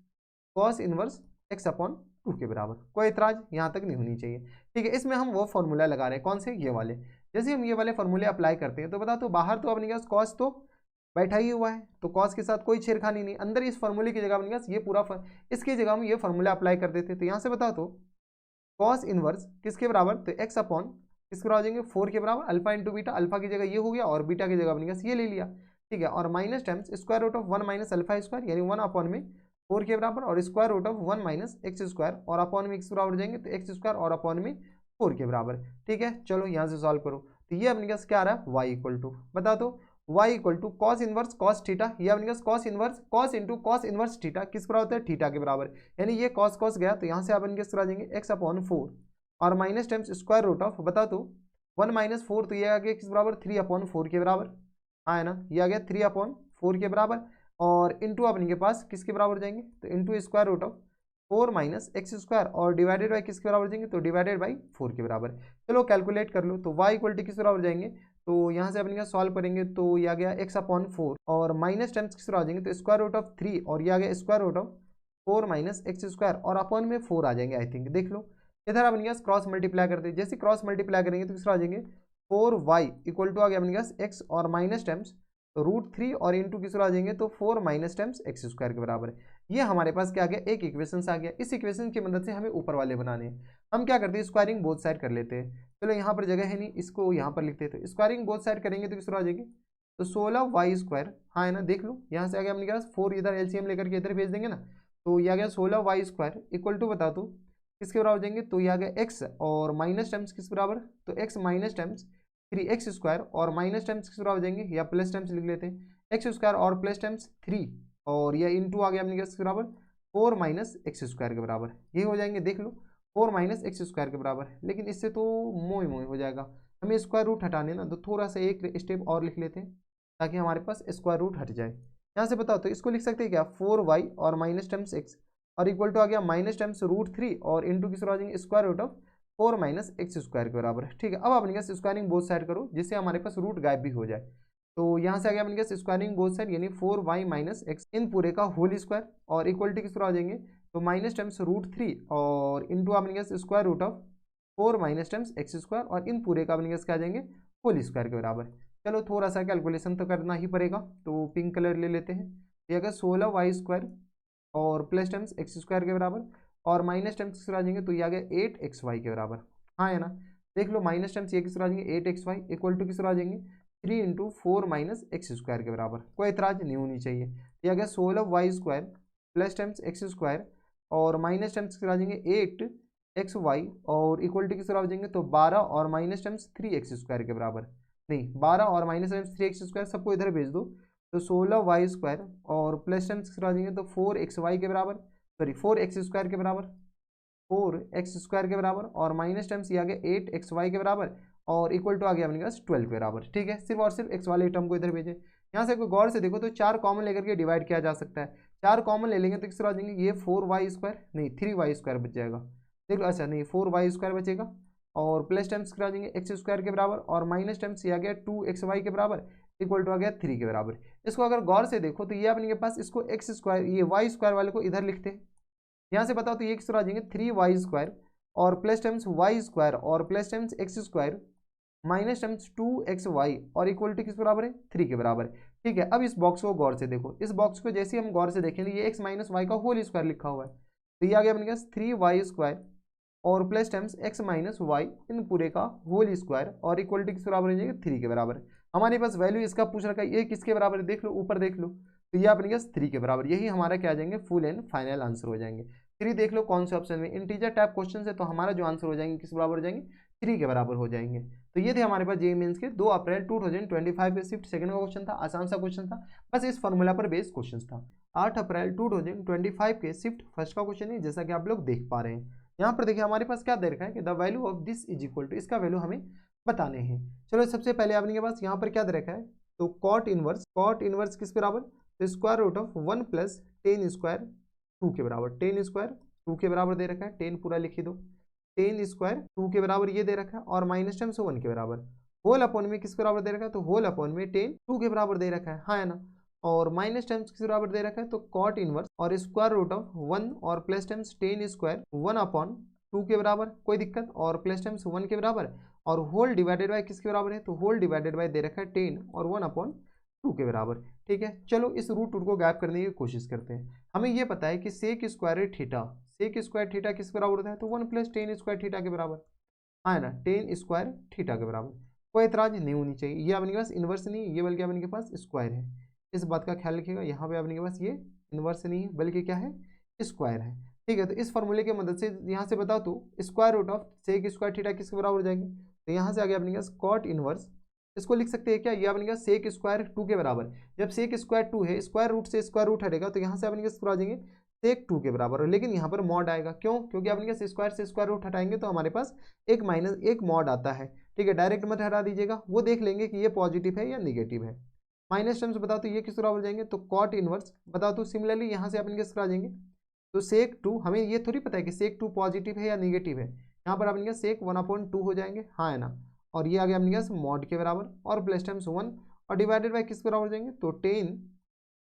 cos inverse x upon 2 के बराबर। कोई इतराज यहाँ तक नहीं होनी चाहिए। ठीक है, इसमें हम वो फॉर्मूला लगा रहे हैं, कौन से, ये वाले। जैसे हम ये वाले फॉर्मूले अप्लाई करते हैं तो बता, तो बाहर तो अपने पास cos तो बैठा ही हुआ है, तो cos के साथ कोई छेड़खानी नहीं, अंदर इस फॉर्मूले की जगह अपने पास ये पूरा इसकी जगह हम ये फॉर्मूला अप्लाई कर देते। तो यहाँ से बता, तो cos इनवर्स किसके बराबर, तो x अपॉन किसके बराबर हो जाएंगे 4 के बराबर, अल्फा इंटू बीटा, अल्फा की जगह ये हो गया और बीटा की जगह अपने पास ये ले लिया। ठीक है, और minus times square root of 1 minus alpha square, यानी 1 अपॉन में 4 के बराबर, और square root of 1 minus x square, और अपॉन में x बराबर हो जाएंगे, तो एक्स स्क्वायर और अपॉन में 4 के बराबर। ठीक है, चलो यहाँ से सॉल्व करो, तो ये अपने पास क्या आ रहा है, y इक्वल टू, बता दो y equal to cos inverse cos theta, ये अपने पास cos inverse cos into cos inverse theta किस बराबर होता है, थीटा के बराबर, यानी ये कॉस कॉस गया, तो यहाँ से अपन किस तरह जाएंगे x अपॉन 4 और minus times square root of, बता तो 1 माइनस 4, तो ये आ गया किस बराबर, 3 अपॉन 4 के बराबर, हाँ है ना, ये आ गया 3 अपॉन 4 के बराबर, और इंटू अपने के पास किसके बराबर हो जाएंगे, तो into square root of 4 minus x square और डिवाइडेड बाई किसके बराबर हो जाएंगे, तो डिवाइडेड बाई 4 के बराबर। चलो कैलकुलेट कर लो, तो y इक्वल टू किस बराबर हो जाएंगे, तो यहाँ से अपने सॉल्व करेंगे तो ये आ गया x अपॉन 4 और माइनस टाइम्स किस बराबर आ जाएंगे, तो स्क्वायर रूट ऑफ 3 और ये आ गया square root of 4 minus x square और अपॉन में 4 आ जाएंगे, आई थिंक, देख लो। इधर अपने पास क्रॉस मल्टीप्लाई करते हैं, जैसे क्रॉस मल्टीप्लाई करेंगे तो किस आ जाएंगे 4y इक्वल टू आ गया अपने पास x और माइनस टाइम्स रूट 3 और इंटू किस आ जाएंगे, तो 4 माइनस टाइम्स एक्स स्क्वायर के बराबर। ये हमारे पास क्या आ गया, एक इक्वेशन आ गया। इस इक्वेशन की मदद से हमें ऊपर वाले बनाने हैं। हम क्या करते हैं, स्क्वायरिंग बोथ साइड कर लेते हैं। चलो यहाँ पर जगह है नहीं, इसको यहाँ पर लिखते हैं, तो स्क्वायरिंग बोथ साइड करेंगे तो किस आ जाएंगे, तो 16y स्क्वायर, हाँ है ना, देख लो यहाँ से आ गया अपने पास 4, इधर एलसीएम लेकर के इधर भेज देंगे ना, तो ये आ गया 16y स्क्वायर इक्वल टू, बता दो किसके बराबर हो जाएंगे, तो ये आ गया x और माइनस टाइम्स किस बराबर, तो x minus times 3x square और माइनस टाइम्स किस बराबर हो जाएंगे, या प्लस टाइम्स लिख लेते हैं, एक्स स्क्वायर और प्लस टाइम्स 3 और यह इंटू आ गया अपने किसके बराबर 4 माइनस एक्स स्क्वायर के बराबर, ये हो जाएंगे, देख लो 4 माइनस एक्स स्क्वायर के बराबर। लेकिन इससे तो मोई मोई हो जाएगा, हमें स्क्वायर रूट हटाने ना, तो थोड़ा सा एक स्टेप और लिख लेते हैं ताकि हमारे पास स्क्वायर रूट हट जाए। यहाँ से बताओ तो इसको लिख सकते हैं क्या, 4y और माइनस टाइम्स एक्स और इक्वल टू आ गया माइनस टाइम्स रूट 3 और इंटू किस आ जाएंगे square root of 4 minus x square के बराबर। ठीक है, अब अपने पास स्क्वायरिंग बोथ साइड करो जिससे हमारे पास रूट गायब भी हो जाए। तो यहाँ से आ गया अपने पास स्क्वायरिंग बोथ साइड, यानी 4y माइनस एक्स इन पूरे का होल स्क्वायर और इक्वल टू किस आ जाएंगे, तो माइनस टाइम्स रूट 3 और इंटू अपने पास square root of 4 minus times x square और इन पूरे का अपने पास क्या आ जाएंगे, होल स्क्वायर के बराबर। चलो थोड़ा सा कैलकुलेशन तो करना ही पड़ेगा, तो पिंक कलर ले लेते हैं। ये अगर 16y स्क्वायर और प्लस टाइम्स एक्स स्क्वायर के बराबर और माइनस टाइम्स किस आ जाएंगे, तो ये आ गया 8xy के बराबर, हाँ है ना, देख लो माइनस टाइम्स ये किस आ जाएंगे 8xy इक्वल टू किस आ जाएंगे 3 इंटू 4 माइनस एक्स स्क्वायर के बराबर। कोई एतराज नहीं होनी चाहिए। ये आ गया 16y square plus times x square और माइनस टाइम्स किस आ जाएंगे 8xy और इक्वल टू किस आ जाएंगे, तो 12 और माइनस टाइम्स 3x स्क्वायर के बराबर, नहीं 12 और माइनस टाइम्स 3x स्क्वायर सबको इधर भेज दो, तो 16y स्क्वायर और प्लस टाइम्स किस आ जाएंगे, तो 4xy के बराबर, सॉरी 4x स्क्वायर के बराबर, 4x स्क्वायर के बराबर और माइनस टाइम्स ये आ गया 8xy के बराबर और इक्वल टू आ गया अपने पास 12 के बराबर। ठीक है, सिर्फ और सिर्फ x वाले टर्म को इधर भेजें। यहाँ से कोई गौर से देखो तो 4 कॉमन लेकर के डिवाइड किया जा सकता है। 4 कॉमन ले लेंगे तो किस तरह आ जाएंगे, ये 4y स्क्वायर नहीं 3y स्क्वायर बच जाएगा, देखो अच्छा नहीं 4y स्क्वायर बचेगा और प्लस टाइम्स करा देंगे एक्स स्क्वायर के बराबर और माइनस टाइम्स ये आ गया 2xy के बराबर इक्वल टू आ गया 3 के बराबर। इसको अगर गौर से देखो तो ये अपने के पास इसको एक्स स्क्वायर, ये वाई स्क्वायर वाले को इधर लिखते हैं, यहाँ से बताओ तो ये किस तरह आ जाएंगे 3y स्क्वायर और प्लस टाइम्स वाई स्क्वायर और plus times x square minus times 2xy और इक्वल टू किस बराबर है 3 के बराबर। ठीक है, अब इस बॉक्स को गौर से देखो, इस बॉक्स को जैसे हम गौर से देखेंगे ये x माइनस वाई का होल स्क्वायर लिखा हुआ है, तो ये आ गया अपने पास 3y स्क्वायर और plus times x minus y इन पूरे का होल स्क्वायर और इक्वल टू किस बराबर हो जाएगा 3 के बराबर। हमारे पास वैल्यू इसका पूछ रखा है, ये किसके बराबर है देख लो, ऊपर देख लो, तो ये अपने पास 3 के बराबर। यही हमारा क्या आ जाएंगे फुल एंड फाइनल आंसर हो जाएंगे। 3 देख लो कौन से ऑप्शन में, इंटीजर टाइप क्वेश्चन है, तो हमारा जो आंसर हो जाएंगे किस बराबर हो जाएंगे 3 के बराबर हो जाएंगे। तो ये थे हमारे पास जेईई मेंस के 2 अप्रैल 2025 के शिफ्ट सेकंड का क्वेश्चन था, आसान सा क्वेश्चन था, बस इस फॉर्मूला पर बेस्ड क्वेश्चन था। 8 अप्रैल 2025 के शिफ्ट फर्स्ट का क्वेश्चन है, जैसा कि आप लोग देख पा रहे हैं। यहाँ पर देखिए हमारे पास क्या दे रखा है कि the value of this is equal to, इसका वैल्यू हमें बताने हैं। चलो सबसे पहले आपके पास यहाँ पर क्या दे रखा है, तो कॉट इनवर्स किस बराबर, तो square root of 1 plus tan square 2 के बराबर, टेन स्क्वायर 2 के बराबर दे रखा है, 10 पूरा लिखी दो, टेन स्क्वायर 2 के बराबर ये दे रखा है और माइनस टाइम से 1 के बराबर, होल अपॉन में किस बराबर दे रखा है, तो होल अपॉन में 10 2 के बराबर दे रखा है, हाँ है ना, और माइनस टाइम्स किस बराबर दे रखा है, तो कॉट इनवर्स और स्क्वायर रूट ऑफ 1 और plus times ten square 1 upon 2 के बराबर, कोई दिक्कत, और प्लस टाइम्स 1 के बराबर और होल डिवाइडेड बाय किसके बराबर है, तो होल डिवाइडेड बाय दे रखा है 10 और 1 अपॉन 2 के बराबर। ठीक है, चलो इस रूट के गैप करने की कोशिश करते हैं। हमें यह पता है कि sec square theta, sec square theta किस बराबर होता है, तो 1 प्लस टेन स्क्वायर थीटा के बराबर, हाँ है ना, टेन स्क्वायर थीटा के बराबर। कोई एतराज नहीं होनी चाहिए, ये अपने के पास इन्वर्स नहीं है, ये बल्कि अपने के पास स्क्वायर है, इस बात का ख्याल रखिएगा। यहाँ पे अपने के पास ये इन्वर्स नहीं है बल्कि क्या है स्क्वायर है। ठीक है, तो इस फॉर्मूले की मदद से यहाँ से बताओ तो square root of sec square theta किसके बराबर हो जाएगी, तो यहाँ से आगे अपने के पास कॉट इनवर्स, इसको लिख सकते हैं क्या, ये अपने पास सेक स्क्वायर 2 के बराबर, जब सेक स्क्वायर 2 है स्क्वायर रूट से स्क्वायर रूट हटेगा तो यहाँ से अपने पास आ जाएंगे सेक 2 के बराबर, लेकिन यहाँ पर मॉड आएगा, क्यों, क्योंकि अपने पास स्क्वायर से स्क्वायर रूट हटाएंगे तो हमारे पास एक माइनस एक मॉड आता है। ठीक है, डायरेक्ट मत हटा दीजिएगा, वो देख लेंगे कि ये पॉजिटिव है या निगेटिव है। माइनस टर्म्स बताओ तो ये किस बराबर जाएंगे, तो कॉट इनवर्स बताओ तो सिमिलरली यहाँ से अपने किस आ जाएंगे, तो सेक 2, हमें ये थोड़ी पता है कि सेक 2 पॉजिटिव है या निगेटिव है, यहाँ पर अपने सेक 1/2 हो जाएंगे, हाँ है ना, और ये आ गया अपने पास मॉड के बराबर और प्लस टाइम्स 1 और डिवाइडेड बाय किस बराबर हो जाएंगे, तो 10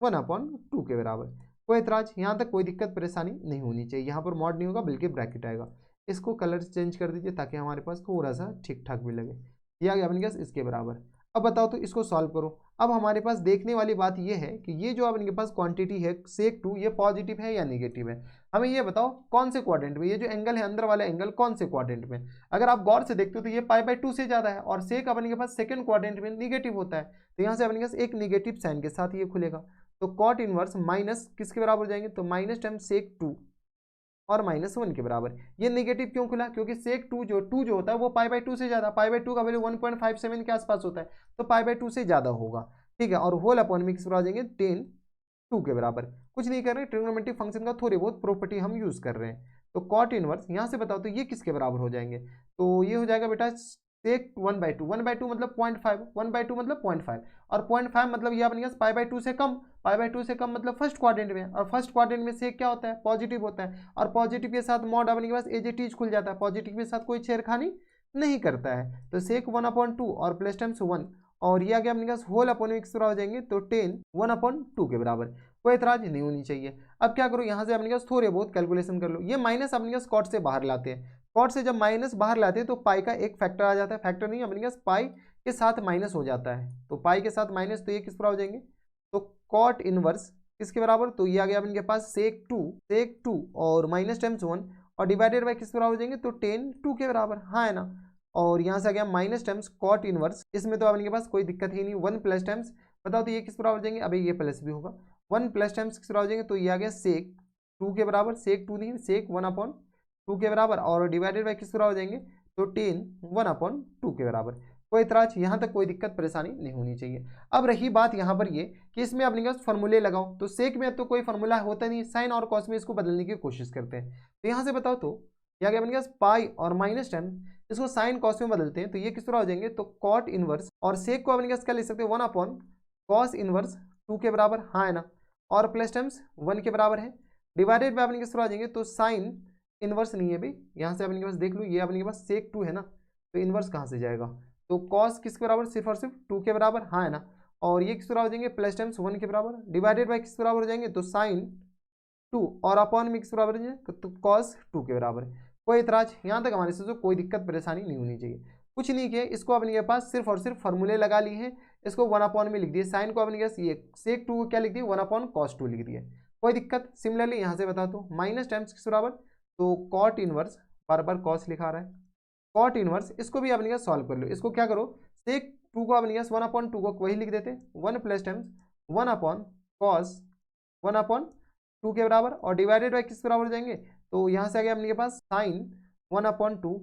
1/2 के बराबर। कोई एतराज, यहाँ तक कोई दिक्कत परेशानी नहीं होनी चाहिए, यहाँ पर मॉड नहीं होगा बल्कि ब्रैकेट आएगा। इसको कलर चेंज कर दीजिए ताकि हमारे पास थोड़ा सा ठीक ठाक भी लगे। ये आ गया अपने पास इसके बराबर। अब बताओ तो इसको सॉल्व करो। अब हमारे पास देखने वाली बात ये है कि ये जो अपने पास क्वांटिटी है सेक 2 ये पॉजिटिव है या निगेटिव है। हमें ये बताओ कौन से क्वाड्रेंट में, ये जो एंगल है अंदर वाला एंगल कौन से क्वाड्रेंट में। अगर आप गौर से देखते हो तो ये π/2 से ज्यादा है और सेक अपने के पास सेकंड क्वाड्रेंट में निगेटिव होता है, तो यहाँ से अपने पास एक निगेटिव साइन के साथ ये खुलेगा, तो कॉट इनवर्स माइनस किसके बराबर जाएंगे, तो माइनस टाइम सेक 2 और -1 के बराबर। ये नेगेटिव क्यों खुला, क्योंकि सेक 2 जो होता है वो π/2 से ज्यादा, π/2 का वैल्यू 1.57 के आसपास होता है, तो π/2 से ज्यादा होगा। ठीक है, और होल अपॉन में किस बराबर आ जाएंगे 10 2 के बराबर। कुछ नहीं कर रहे, ट्रिग्नोमेट्रिक फंक्शन का थोड़ी बहुत प्रॉपर्टी हम यूज कर रहे हैं। तो कॉट इनवर्स यहाँ से बताओ तो ये किसके बराबर हो जाएंगे, तो ये हो जाएगा बेटा सेक 1/2, 1/2 मतलब 0.5, 1/2 मतलब 0.5 और 0.5 मतलब ये अपने पास π/2 से कम, π/2 से कम मतलब फर्स्ट क्वाड्रेंट में, और फर्स्ट क्वाड्रेंट में सेक क्या होता है पॉजिटिव होता है, और पॉजिटिव के साथ मॉड अपने पास एज इट इज खुल जाता है, पॉजिटिव के साथ कोई छेड़खानी नहीं करता है, तो सेक 1/2 और प्लस टाइम्स 1 और ये आ गया अपने पास होल अपॉन में किस बराबर हो जाएंगे, तो 10 1/2 के बराबर। कोई एतराज नहीं होनी चाहिए। अब क्या करो, यहाँ से अपने पास थोड़े बहुत कैलकुलेशन कर लो, ये माइनस अपने पास कॉट से बाहर लाते हैं, कॉट से जब माइनस बाहर लाते हैं तो पाई का एक फैक्टर आ जाता है, फैक्टर नहीं अपने पास पाई के साथ माइनस हो जाता है, तो पाई के साथ माइनस, तो ये किस बराबर हो जाएंगे, तो कॉट इनवर्स किसके बराबर, तो ये आ गया अपने पास सेक 2 और माइनस टाइम्स 1 और डिवाइडेड बाय किस बराबर हो जाएंगे, तो 10 2 के बराबर, हाँ है ना, और यहाँ से आ गया माइनस टाइम्स कॉट इनवर्स, इसमें तो अपने पास कोई दिक्कत ही नहीं, 1 प्लस टाइम्स बताओ तो ये किस बराबर हो जाएंगे, अभी ये प्लस भी होगा, 1 प्लस टाइम्स किस बराबर हो जाएंगे, तो ये आ गया सेक 2 के बराबर, सेक 2 नहीं सेक 1/2 के बराबर और डिवाइडेड बाय किस बराबर हो जाएंगे, तो 10 1/2 के बराबर। कोई इतराज, यहाँ तक कोई दिक्कत परेशानी नहीं होनी चाहिए। अब रही बात यहाँ पर ये कि इसमें अपने पास फॉर्मूले लगाओ, तो सेक में तो कोई फॉर्मूला होता नहीं, साइन और कॉस में इसको बदलने की कोशिश करते हैं, तो यहाँ से बताओ तो यहाँ क्या अपने पास पाई और माइनस टेन, इसको साइन कॉस में बदलते हैं तो ये किस तरह हो जाएंगे, तो कॉट इनवर्स और सेक को अपने पास क्या लिख सकते हैं 1/cos इनवर्स 2 के बराबर, हाँ है ना, और प्लस टर्म्स 1 के बराबर है, डिवाइडेड बाय अपने किस तरह आ जाएंगे, तो साइन इनवर्स नहीं है भाई, यहाँ से अपने के पास देख लो, ये अपने के पास सेक 2 है ना, तो इनवर्स कहाँ से जाएगा, तो कॉस किसके बराबर, सिर्फ और सिर्फ 2 के बराबर, हाँ है ना, और ये किस बराबर हो जाएंगे प्लस टाइम्स 1 के बराबर, डिवाइडेड बाई किस बराबर हो जाएंगे तो साइन 2 और अपॉन में किस बराबर हो जाएंगे तो कॉस 2 के बराबर। कोई इतराज यहाँ तक हमारे से कोई दिक्कत परेशानी नहीं होनी चाहिए। कुछ नहीं किया, इसको अपने के पास सिर्फ और सिर्फ फॉर्मूले लगा लिए हैं, इसको 1 अपॉन में लिख दिए, साइन को अपने के पास ये सेक 2 को क्या लिख दिए 1 अपॉन कॉस 2 लिख दिए, कोई दिक्कत। सिमिलरली यहाँ से बता दो माइनस टाइम्स किस बराबर तो कॉट इनवर्स, बार बार कॉस लिखा रहा है, कॉट इनवर्स, इसको भी अपने के सॉल्व कर लो। इसको क्या करो सेक 2 को अपने 1 अपॉन 2 को वही लिख देते 1 plus times 1 upon cos 1 upon 2 के बराबर, और डिवाइडेड बाई किस बराबर हो जाएंगे तो यहाँ से आ गया अपने के पास साइन 1 अपॉन 2,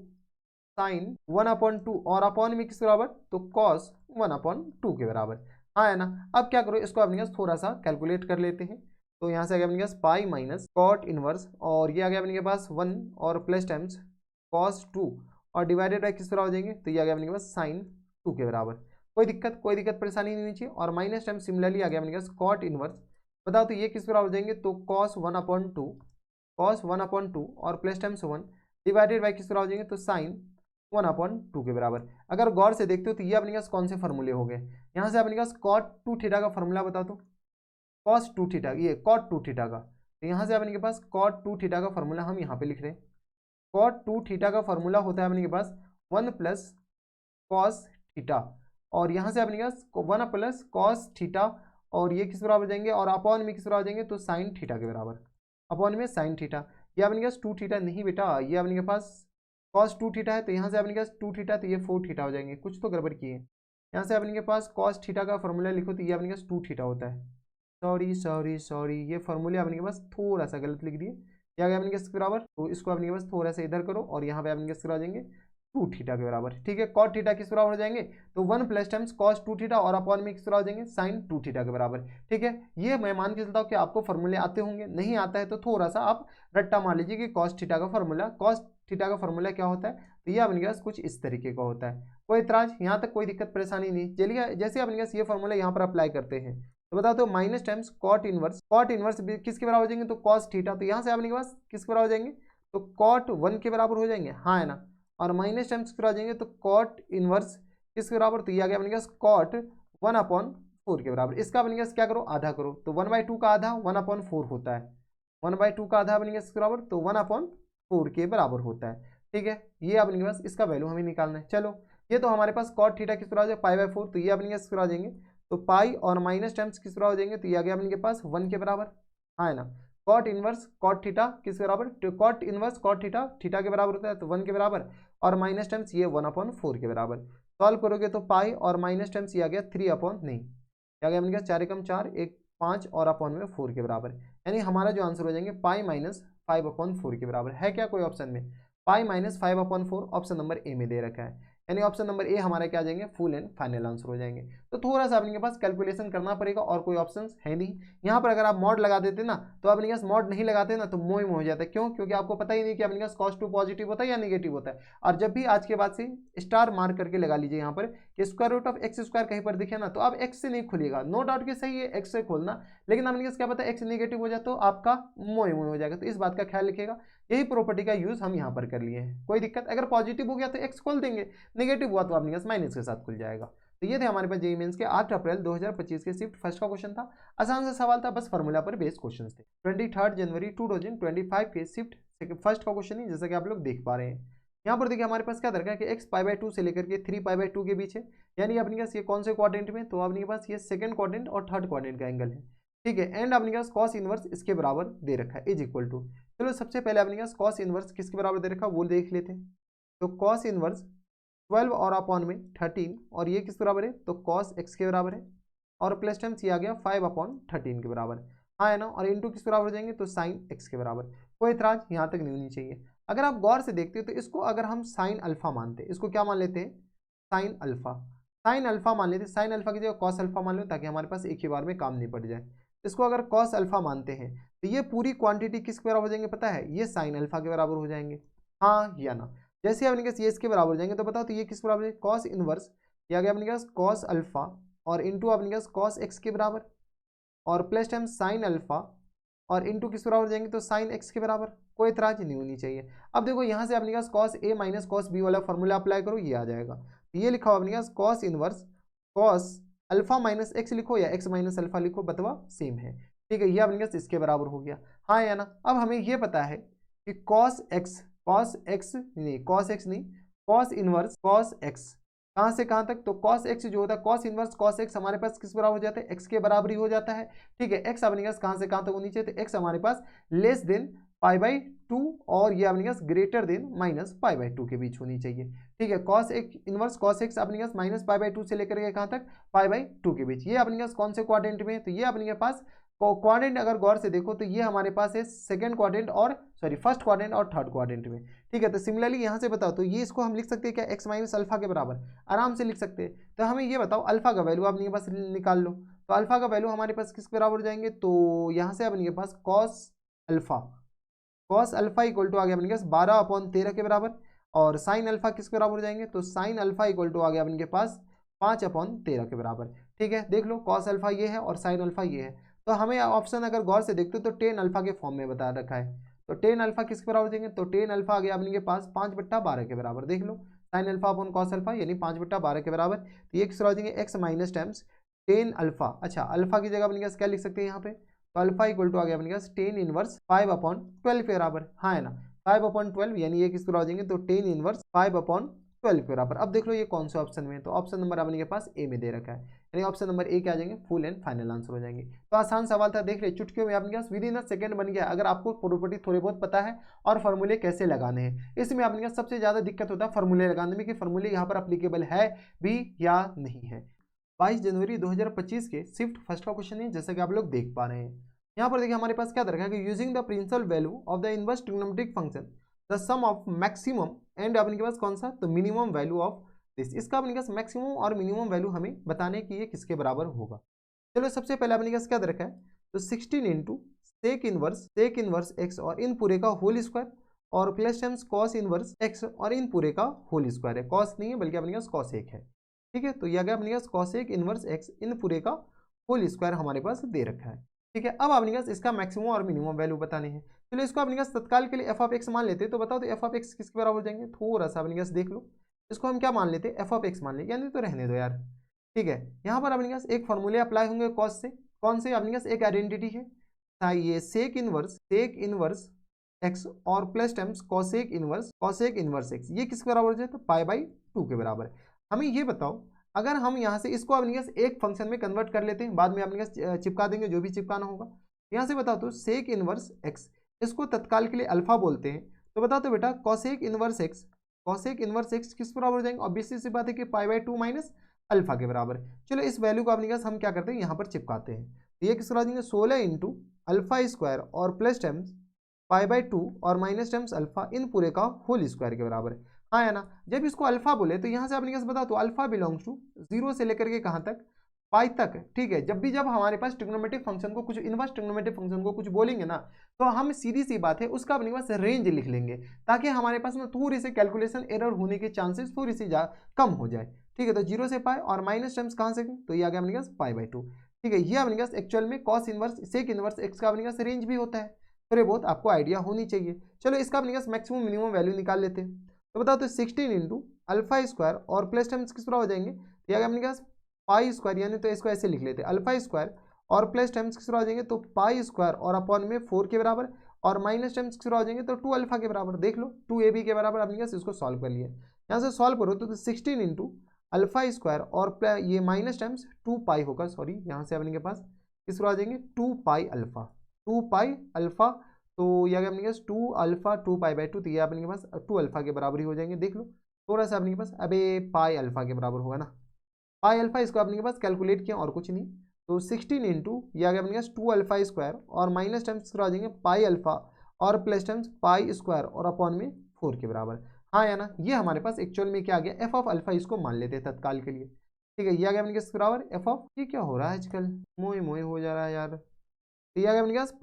साइन 1 अपॉन 2 और अपॉन में किस बराबर तो कॉस 1 अपॉन 2 के बराबर। हाँ है ना। अब क्या करो इसको अपने थोड़ा सा कैलकुलेट कर लेते हैं। तो यहाँ से आ गया अपने पास पाई माइनस कॉट इनवर्स, और ये आ गया अपने के पास 1 और प्लस टाइम्स कॉस 2 और डिवाइडेड बाई किस बराबर हो जाएंगे तो ये आ गया अपने के पास साइन 2 के बराबर। कोई दिक्कत परेशानी नहीं होनी चाहिए। और माइनस टाइम सिमिलरली आ गया अपने पास कॉट इनवर्स, बताओ तो ये किस बराबर हो जाएंगे तो कॉस 1 अपॉन 2, कॉस 1 अपॉन 2 और प्लस टाइम्स 1 डिवाइडेड बाई किस बराबर हो जाएंगे तो साइन 1 अपॉन 2 के बराबर। अगर गौर से देखते हो तो ये अपने पास कौन से फॉर्मूले हो गए, यहाँ से अपने पास कॉट 2 थीटा का फॉर्मूला बता दो, कॉस 2 थीटा ये कॉट 2 थीटा का, तो यहाँ से अपने के पास कॉट 2 थीटा का फॉर्मूला हम यहाँ पे लिख रहे हैं। कॉट 2 थीटा का फॉर्मूला होता है अपने के पास 1 प्लस कॉस थीटा, और यहाँ से अपने के पास 1 प्लस कॉस थीटा और ये किस बराबर जाएंगे और अपॉन में किस बराबर जाएंगे तो साइन थीटा के बराबर, अपॉन में साइन थीटा। ये अपने के पास 2 थीटा नहीं बेटा, ये अपने के पास कॉस 2 थीटा है, तो यहाँ से अपने के पास 2 थीटा तो ये 4 थीटा हो जाएंगे, कुछ तो गड़बड़ किए। यहाँ से अपने के पास कॉस थीटा का फॉर्मूला लिखो तो ये अपने के पास 2 थीटा होता है। सॉरी ये फॉर्मूले अपने के पास थोड़ा सा गलत लिख दिए, ये आ गया अपने के बराबर, तो इसको अपने के पास थोड़ा सा इधर करो और यहाँ पे अपने के आ जाएंगे 2 थीटा के बराबर। ठीक है, कॉट थीटा किस बराबर हो जाएंगे तो 1 प्लस टाइम्स कॉस 2 थीटा और अपॉन में किस बराबर हो जाएंगे साइन 2 थीटा के बराबर। ठीक है, ये मैं मान के चलता हूँ कि आपको फॉर्मूले आते होंगे, नहीं आता है तो थोड़ा सा आप रट्टा मान लीजिए कि कॉस थीटा का फॉर्मूला, कॉस थीटा का फॉर्मूला क्या होता है तो ये अपने पास कुछ इस तरीके का होता है। कोई इतराज यहाँ तक कोई दिक्कत परेशानी नहीं। चलिए जैसे अपने पास ये फॉर्मूला यहाँ पर अप्लाई करते हैं तो बताओ तो माइनस टाइम्स कॉट इनवर्स किसके बराबर हो जाएंगे तो कॉस थीटा, तो यहाँ से अपने के पास किसके बराबर हो जाएंगे तो कॉट 1 के बराबर हो जाएंगे, हाँ है ना। और माइनस टाइम्स किसके बराबर हो जाएंगे तो कॉट इनवर्स किसके बराबर तो ये आ गया अपने पास कॉट 1 अपॉन 4 के बराबर। इसका अपने पास क्या करो आधा करो, तो 1/2 का आधा 1 अपॉन 4 होता है, 1/2 का आधा अपने पास बराबर तो 1 अपॉन 4 के बराबर होता है। ठीक है, ये अपने पास इसका वैल्यू हमें निकालना है। चलो ये तो हमारे पास कॉट थीटा किस बराबर हो जाए पाई/4, तो ये अपने पास बराबर हो जाएंगे तो पाई और माइनस टाइम्स किस बराबर हो जाएंगे तो ये आ गया अपने के पास 1 के बराबर, हाँ है ना। कॉट इनवर्स कॉट थीटा किस बराबर तो cot inverse cot theta theta के बराबर होता है तो 1 के बराबर, और माइनस टाइम्स ये 1 अपॉन 4 के बराबर। सॉल्व करोगे तो पाई और माइनस टाइम्स ये आ गया 3 अपॉन नहीं क्या गया अपने पास 4 एकम 4 1 5 और अपॉन में 4 के बराबर, यानी हमारा जो आंसर हो जाएंगे पाई माइनस 5 अपॉन 4 के बराबर। है क्या कोई ऑप्शन में pi minus 5 upon 4, option number A में दे रखा है, यानी ऑप्शन नंबर ए हमारा क्या आ जाएंगे फुल एंड फाइनल आंसर हो जाएंगे। तो थोड़ा सा अपने पास कैलकुलेशन करना पड़ेगा और कोई ऑप्शन है नहीं यहाँ पर। अगर आप मॉड लगा देते ना तो अपने पास मॉड नहीं लगाते ना तो मोह हो जाता है, क्यों क्योंकि आपको पता ही नहीं कि अपने पास cos 2 पॉजिटिव होता है या नेगेटिव होता है। और जब भी आज के बाद से स्टार मार्क करके लगा लीजिए यहाँ पर कि square root of x square कहीं पर दिखे ना तो आप एक्स से नहीं खुलेगा, नो डाउट कि सही है एक्स से खोलना, लेकिन अपने पास क्या पता है एक्स नेगेटिव हो जाए तो आपका मोह हो जाएगा, तो इस बात का ख्याल रखिएगा। यही प्रॉपर्टी का यूज हम यहाँ पर कर लिए हैं। कोई दिक्कत, अगर पॉजिटिव हो गया तो एक्स खोल देंगे, नेगेटिव हुआ तो अपने पास माइनस के साथ खुल जाएगा। तो ये थे हमारे पास जेईई मेंस के 8 अप्रैल 2025 के शिफ्ट फर्स्ट का क्वेश्चन था। आसान सा सवाल था, बस फार्मूला पर बेस्ड क्वेश्चन थे। 23 जनवरी 2025 के शिफ्ट फर्स्ट का क्वेश्चन ही जैसा कि आप लोग देख पा रहे हैं। यहाँ पर देखिए हमारे पास क्या दरकार है कि x π/2 से लेकर के 3 π/2 के बीच है, यानी अपने पास ये कौन से क्वाड्रेंट में तो अपने पास ये सेकंड क्वाड्रेंट और थर्ड क्वाड्रेंट का एंगल है। ठीक है, एंड अपने पास कॉस इनवर्स इसके बराबर दे रखा है इज इक्वल टू। चलो सबसे पहले अपने पास कॉस इनवर्स किसके बराबर दे रखा है वो देख लेते हैं। तो कॉस इनवर्स 12 और अपॉन में 13, और ये किस बराबर है तो कॉस एक्स के बराबर है, और प्लस टाइम्स ये आ गया 5 अपॉन 13 के बराबर, हाँ है ना। और इंटू किस बराबर हो जाएंगे तो साइन एक्स के बराबर। कोई इतराज यहाँ तक नहीं होनी चाहिए। अगर आप गौर से देखते हो तो इसको अगर हम साइन अल्फा मानते हैं, इसको क्या मान लेते हैं साइन अल्फा, साइन अल्फा मान लेते हैं, साइन अल्फा की जगह कॉस अल्फा मान लो ताकि हमारे पास एक ही बार में काम नहीं पड़ जाए। इसको अगर कॉस अल्फा मानते हैं तो ये पूरी क्वांटिटी किसके बराबर हो जाएंगे पता है, ये साइन अल्फा के बराबर हो जाएंगे, हाँ या ना। जैसे अपने पास ये इसके बराबर हो जाएंगे तो बताओ तो ये किस बराबर है कॉस इनवर्स, ये आ गया अपने पास कॉस अल्फा और इंटू अपने पास कॉस एक्स के बराबर, और प्लस टाइम साइन अल्फा और इंटू किस बराबर हो जाएंगे तो साइन एक्स के बराबर। कोई इतराज नहीं होनी चाहिए। अब देखो यहाँ से अपने पास cos A minus cos B वाला फॉर्मूला अप्लाई करो, ये आ जाएगा। ये लिखा हुआ अपने पास cos inverse cos alpha minus x लिखो या एक्स माइनस अल्फा लिखो, बतवा सेम है। ठीक है, ये अपने पास इसके बराबर हो गया, हाँ या ना। अब हमें ये पता है कि कॉस एक्स नहीं, कॉस इनवर्स कॉस एक्स कहाँ से कहाँ तक, तो कॉस एक्स जो होता है कॉस इनवर्स कॉस एक्स हमारे पास किस बराबर हो जाता है, एक्स के बराबर ही हो जाता है। ठीक है, एक्स अपने पास कहाँ से कहाँ तक होनी चाहिए, तो एक्स हमारे पास लेस देन पाई बाई 2 और ये अपने पास greater than minus pi by 2 के बीच होनी चाहिए। ठीक है, कॉस एक इनवर्स कॉस एक्स अपने पास माइनस पाई बाई 2 से लेकर के कहाँ तक, पाई बाई 2 के बीच। ये अपने पास कौन से क्वाड्रेंट में है, तो ये अपने पास क्वाड्रेंट अगर गौर से देखो तो ये हमारे पास है सेकंड क्वाड्रेंट और फर्स्ट क्वाड्रेंट और थर्ड क्वाड्रेंट में। ठीक है, तो सिमिलरली यहाँ से बताओ तो ये इसको हम लिख सकते हैं क्या, एक्स माइनस अल्फा के बराबर, आराम से लिख सकते हैं। तो हमें ये बताओ अल्फा का वैल्यू अपने पास निकाल लो, तो अल्फा का वैल्यू हमारे पास किसके बराबर हो जाएंगे, तो यहाँ से अपने पास कॉस अल्फा इक्वल टू आ गया अपने पास 12/13 के बराबर, और साइन अल्फा किसके बराबर हो जाएंगे, तो साइन अल्फा इक्वल टू आ गया अपने पास 5/13 के बराबर। ठीक है, देख लो कॉस अल्फा ये है और साइन अल्फा ये है, तो हमें ऑप्शन अगर गौर से देखते हो तो टेन अल्फा के फॉर्म में बता रखा है, तो टेन अल्फा किसके बराबर हो जाएंगे, तो टेन अल्फा आ गया अपने पास 5/12 के बराबर। देख लो sine alpha upon cos alpha यानी 5/12 के बराबर, तो ये किस हो जाएंगे x minus times tan alpha. अच्छा, अल्फा की जगह अपने पास क्या लिख सकते हैं यहाँ पे, तो अल्फा इक्वल टू आ गया अपने पास टेन इनवर्स 5/12 के बराबर, हाँ है ना, 5/12 यानी ये किस तरह हो जाएंगे, तो टेन इनवर्स 5/12 के बराबर। अब देख लो ये कौन से ऑप्शन में है, तो ऑप्शन नंबर अपने के पास ए में दे रखा है, यानी ऑप्शन नंबर ए क्या आ जाएंगे, फुल एंड फाइनल आंसर हो जाएंगे। तो आसान सवाल था, देख रहे चुटकियों में आपके पास विद इन अ सेकंड बन गया। अगर आपको प्रॉपर्टी थोड़े बहुत पता है और फॉर्मूले कैसे लगाने हैं, इसमें आपके पास सबसे ज्यादा दिक्कत होता है फॉर्मूले लगाने में कि फॉर्मूले यहाँ पर अप्लीकेबल है भी या नहीं है। 22 जनवरी 2025 के शिफ्ट फर्स्ट का क्वेश्चन है, जैसा कि आप लोग देख पा रहे हैं। यहाँ पर देखिए हमारे पास क्या दरकार है कि using the principal value of the inverse trigonometric function the sum of maximum and अपने के पास कौन सा, तो मिनिमम वैल्यू ऑफ दिस। इसका अपने पास मैक्सिमम और मिनिमम वैल्यू हमें बताने की ये किसके बराबर होगा। चलो सबसे पहले अपने पास क्या दरकार है, तो 16 इंटू सेक इनवर्स एक्स और इन पूरे का होल स्क्वायर और plus times cos inverse x और इन पूरे का होल स्क्वायर है, कॉस नहीं है बल्कि अपने पास कॉस एक है। ठीक है, तो यह गया अपने पास कॉसेक इनवर्स एक्स इन पूरे का होल स्क्वायर हमारे पास दे रखा है। ठीक है, अब अपने पास इसका मैक्सिमम और मिनिमम वैल्यू बताने हैं। चलो इसको अपने पास तत्काल के लिए एफ ऑफ एक्स मान लेते हैं, तो बताओ तो एफ ऑफ एक्स किसके बराबर हो जाएंगे, थोड़ा सा अपने पास देख लो, इसको हम क्या मान लेते हैं, एफ ऑफ एक्स मान लेते, यानी तो रहने दो यार। ठीक है, यहाँ पर अपने पास एक फॉर्मूले अप्लाई होंगे कॉस से, कौन से, अपने पास एक आइडेंटिटी है, ये सेक इनवर्स एक्स और plus times cosec inverse x, ये किसके बराबर हो जाए, तो पाई बाई 2 के बराबर। हमें ये बताओ अगर हम यहाँ से इसको अपने पास एक फंक्शन में कन्वर्ट कर लेते हैं, बाद में अपने पास चिपका देंगे जो भी चिपकाना होगा। यहाँ से बताओ तो सेक इनवर्स एक्स, इसको तत्काल के लिए अल्फा बोलते हैं, तो बताओ तो बेटा कॉसेक इनवर्स एक्स किस बराबर हो जाएंगे, ऑब्वियसली सी बात है कि पाई बाई 2 माइनस अल्फा के बराबर। चलो इस वैल्यू को अपने पास हम क्या करते हैं, यहाँ पर चिपकाते हैं, तो ये किस बराबर हो जाएंगे 16 इंटू अल्फा स्क्वायर और प्लस टाइम्स पाई बाई 2 और माइनस टाइम्स अल्फा इन पूरे का होल स्क्वायर के बराबर है, हाँ है ना। जब इसको अल्फा बोले तो यहाँ से अपने पास बताओ तो अल्फा बिलोंग्स टू 0 से लेकर के कहाँ तक, पाई तक। ठीक है, जब हमारे पास ट्रिग्नोमेट्रिक फंक्शन को कुछ इनवर्स ट्रिग्नोमेट्रिक फंक्शन को कुछ बोलेंगे ना, तो हम सीधी सी बात है उसका अपने पास रेंज लिख लेंगे, ताकि हमारे पास में थोड़ी सी कैलकुलेशन एरर होने के चांसेस थोड़ी सी कम हो जाए। ठीक है, तो 0 से पाई और माइनस टाइम्स कहाँ से, तो ये आ गया अपने पास पाई बाई 2। ठीक है, ये अपने पास एक्चुअल में cos inverse sec inverse x का अपने पास रेंज भी होता है, थोड़े बहुत आपको आइडिया होनी चाहिए। चलो इसका अपने पास मैक्सिमम मिनिमम वैल्यू निकाल लेते हैं, तो बताओ तो 16 इंटू अल्फा स्क्वायर और प्लस टाइम्स किस तरह हो जाएंगे, तो ये अपने पास पाई स्क्वायर, यानी तो इसको ऐसे लिख लेते हैं अल्फा स्क्वायर और प्लस टाइम्स किस तरह हो जाएंगे, तो पाई स्क्वायर और अपॉन में 4 के बराबर और माइनस टाइम्स किस तरह हो जाएंगे, तो 2 अल्फा के बराबर। देख लो 2ab के बराबर अपने पास, इसको सॉल्व कर लिया, यहाँ से सॉल्व करो तो 16 इंटू अल्फा स्क्वायर और ये माइनस टाइम्स 2 पाई होगा, सॉरी यहाँ से अपने के पास किस तरह आ जाएंगे 2 पाई अल्फा, तो ये अपने पास 2 अल्फा 2 पाई बाई 2, तो ये अपने के पास 2 अल्फा के बराबर ही हो जाएंगे। देख लो थोड़ा सा अपने के पास, अबे पाई अल्फा के बराबर होगा ना, पाई अल्फा, इसको अपने के पास कैलकुलेट किया और कुछ नहीं, तो 16 इंटू ये आ गया अपने पास 2 अल्फा स्क्वायर और माइनस टाइम्स आ जाएंगे पाई अल्फा और प्लस टाइम्स पाई स्क्वायर और अपॉन में 4 के बराबर, हाँ या ना। ये हमारे पास एक्चुअल में क्या आ गया, एफ ऑफ अल्फा, इसको मान लेते हैं तत्काल के लिए। ठीक है, ये आ गया अपने के बराबर एफ ऑफ, ये क्या हो रहा है आजकल, मोए हो जा रहा है यार, तो ये आ गया अपने पास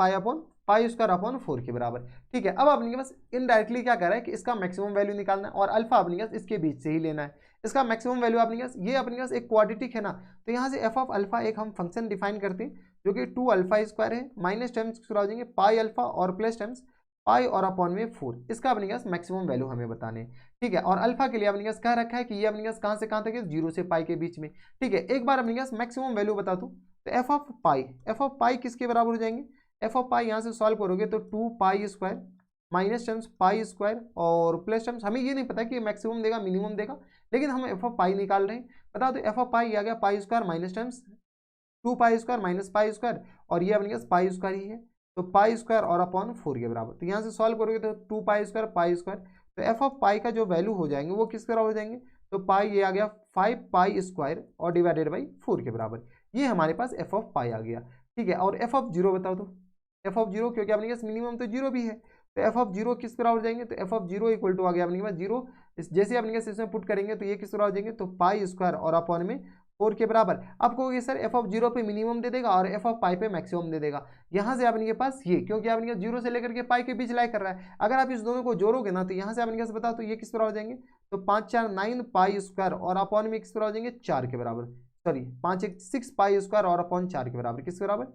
पाई स्क्वायर अपॉन 4 के बराबर। ठीक है, अब अपने के पास इनडायरेक्टली क्या कर रहा है कि इसका मैक्सिमम वैल्यू निकालना है और अल्फा अपने पास इसके बीच से ही लेना है। इसका मैक्सिमम वैल्यू अपने पास ये अपने पास एक क्वाड्रेटिक है ना, तो यहाँ से एफ ऑफ अल्फा एक हम फंक्शन डिफाइन करते हैं जो कि 2 अल्फा स्क्वायर है, माइनस टाइम्स हो जाएंगे पाई अल्फा और प्लस टाइम्स पाई और अपॉन में 4, इसका अपने पास मैक्सिमम वैल्यू हमें बताने, ठीक है। और अल्फा के लिए अपने पास कह रखा है कि ये अपने पास कहाँ से कहाँ तक है, 0 से पाई के बीच में, ठीक है। एक बार अपने पास मैक्सिमम वैल्यू बता दूं तो एफ ऑफ पाई किसके बराबर हो जाएंगे, एफ ऑफ पाई यहाँ से सॉल्व करोगे तो 2 pi square minus terms pi square और प्लस टर्म्स, हमें ये नहीं पता कि मैक्सिमम देगा मिनिमम देगा, लेकिन हम एफ ऑफ पाई निकाल रहे हैं। बता दो एफ ऑफ पाई आ गया pi square minus terms 2 pi square minus pi square, और ये अपने पास पाई स्क्वायर ही है, तो पाई स्क्वायर और अपॉन 4 के बराबर। तो यहाँ से सॉल्व करोगे तो 2 पाई स्क्वायर, तो एफ ऑफ पाई का जो वैल्यू हो जाएंगे वो किस बराबर हो जाएंगे, तो पाई ये आ गया 5 पाई स्क्वायर और डिवाइडेड बाई 4 के बराबर, ये हमारे पास एफ ऑफ पाई आ गया, ठीक है। और एफ ऑफ जीरो बताओ, तो एफ ऑफ जीरो क्योंकि अपने पास मिनिमम तो जीरो भी है, तो एफ ऑफ जीरो किस बराबर हो जाएंगे, तो F of zero equal to आ गया अपने पास जीरो, जैसे अपने पास इसमें पुट करेंगे तो ये किस बराबर हो जाएंगे, तो पाई स्क्वायर और अपॉन में 4 के बराबर। अब कहोगे सर एफ ऑफ जीरो पे मिनिमम दे देगा और एफ ऑफ पाई पे मैक्सिमम दे देगा, यहाँ से आपके पास ये क्योंकि आपके पास जीरो से लेकर के पाई के बीच लाई कर रहा है, अगर आप इस दोनों को जोड़ोगे ना तो यहाँ से आपके पास बताओ तो ये किस तरह हो जाएंगे, तो 5 4 9 पाई स्क्वायर और अपॉन में किस तरह हो जाएंगे 4 के बराबर, सॉरी 5 1 6 पाई स्क्वायर और अपॉन 4 के बराबर, किसके बराबर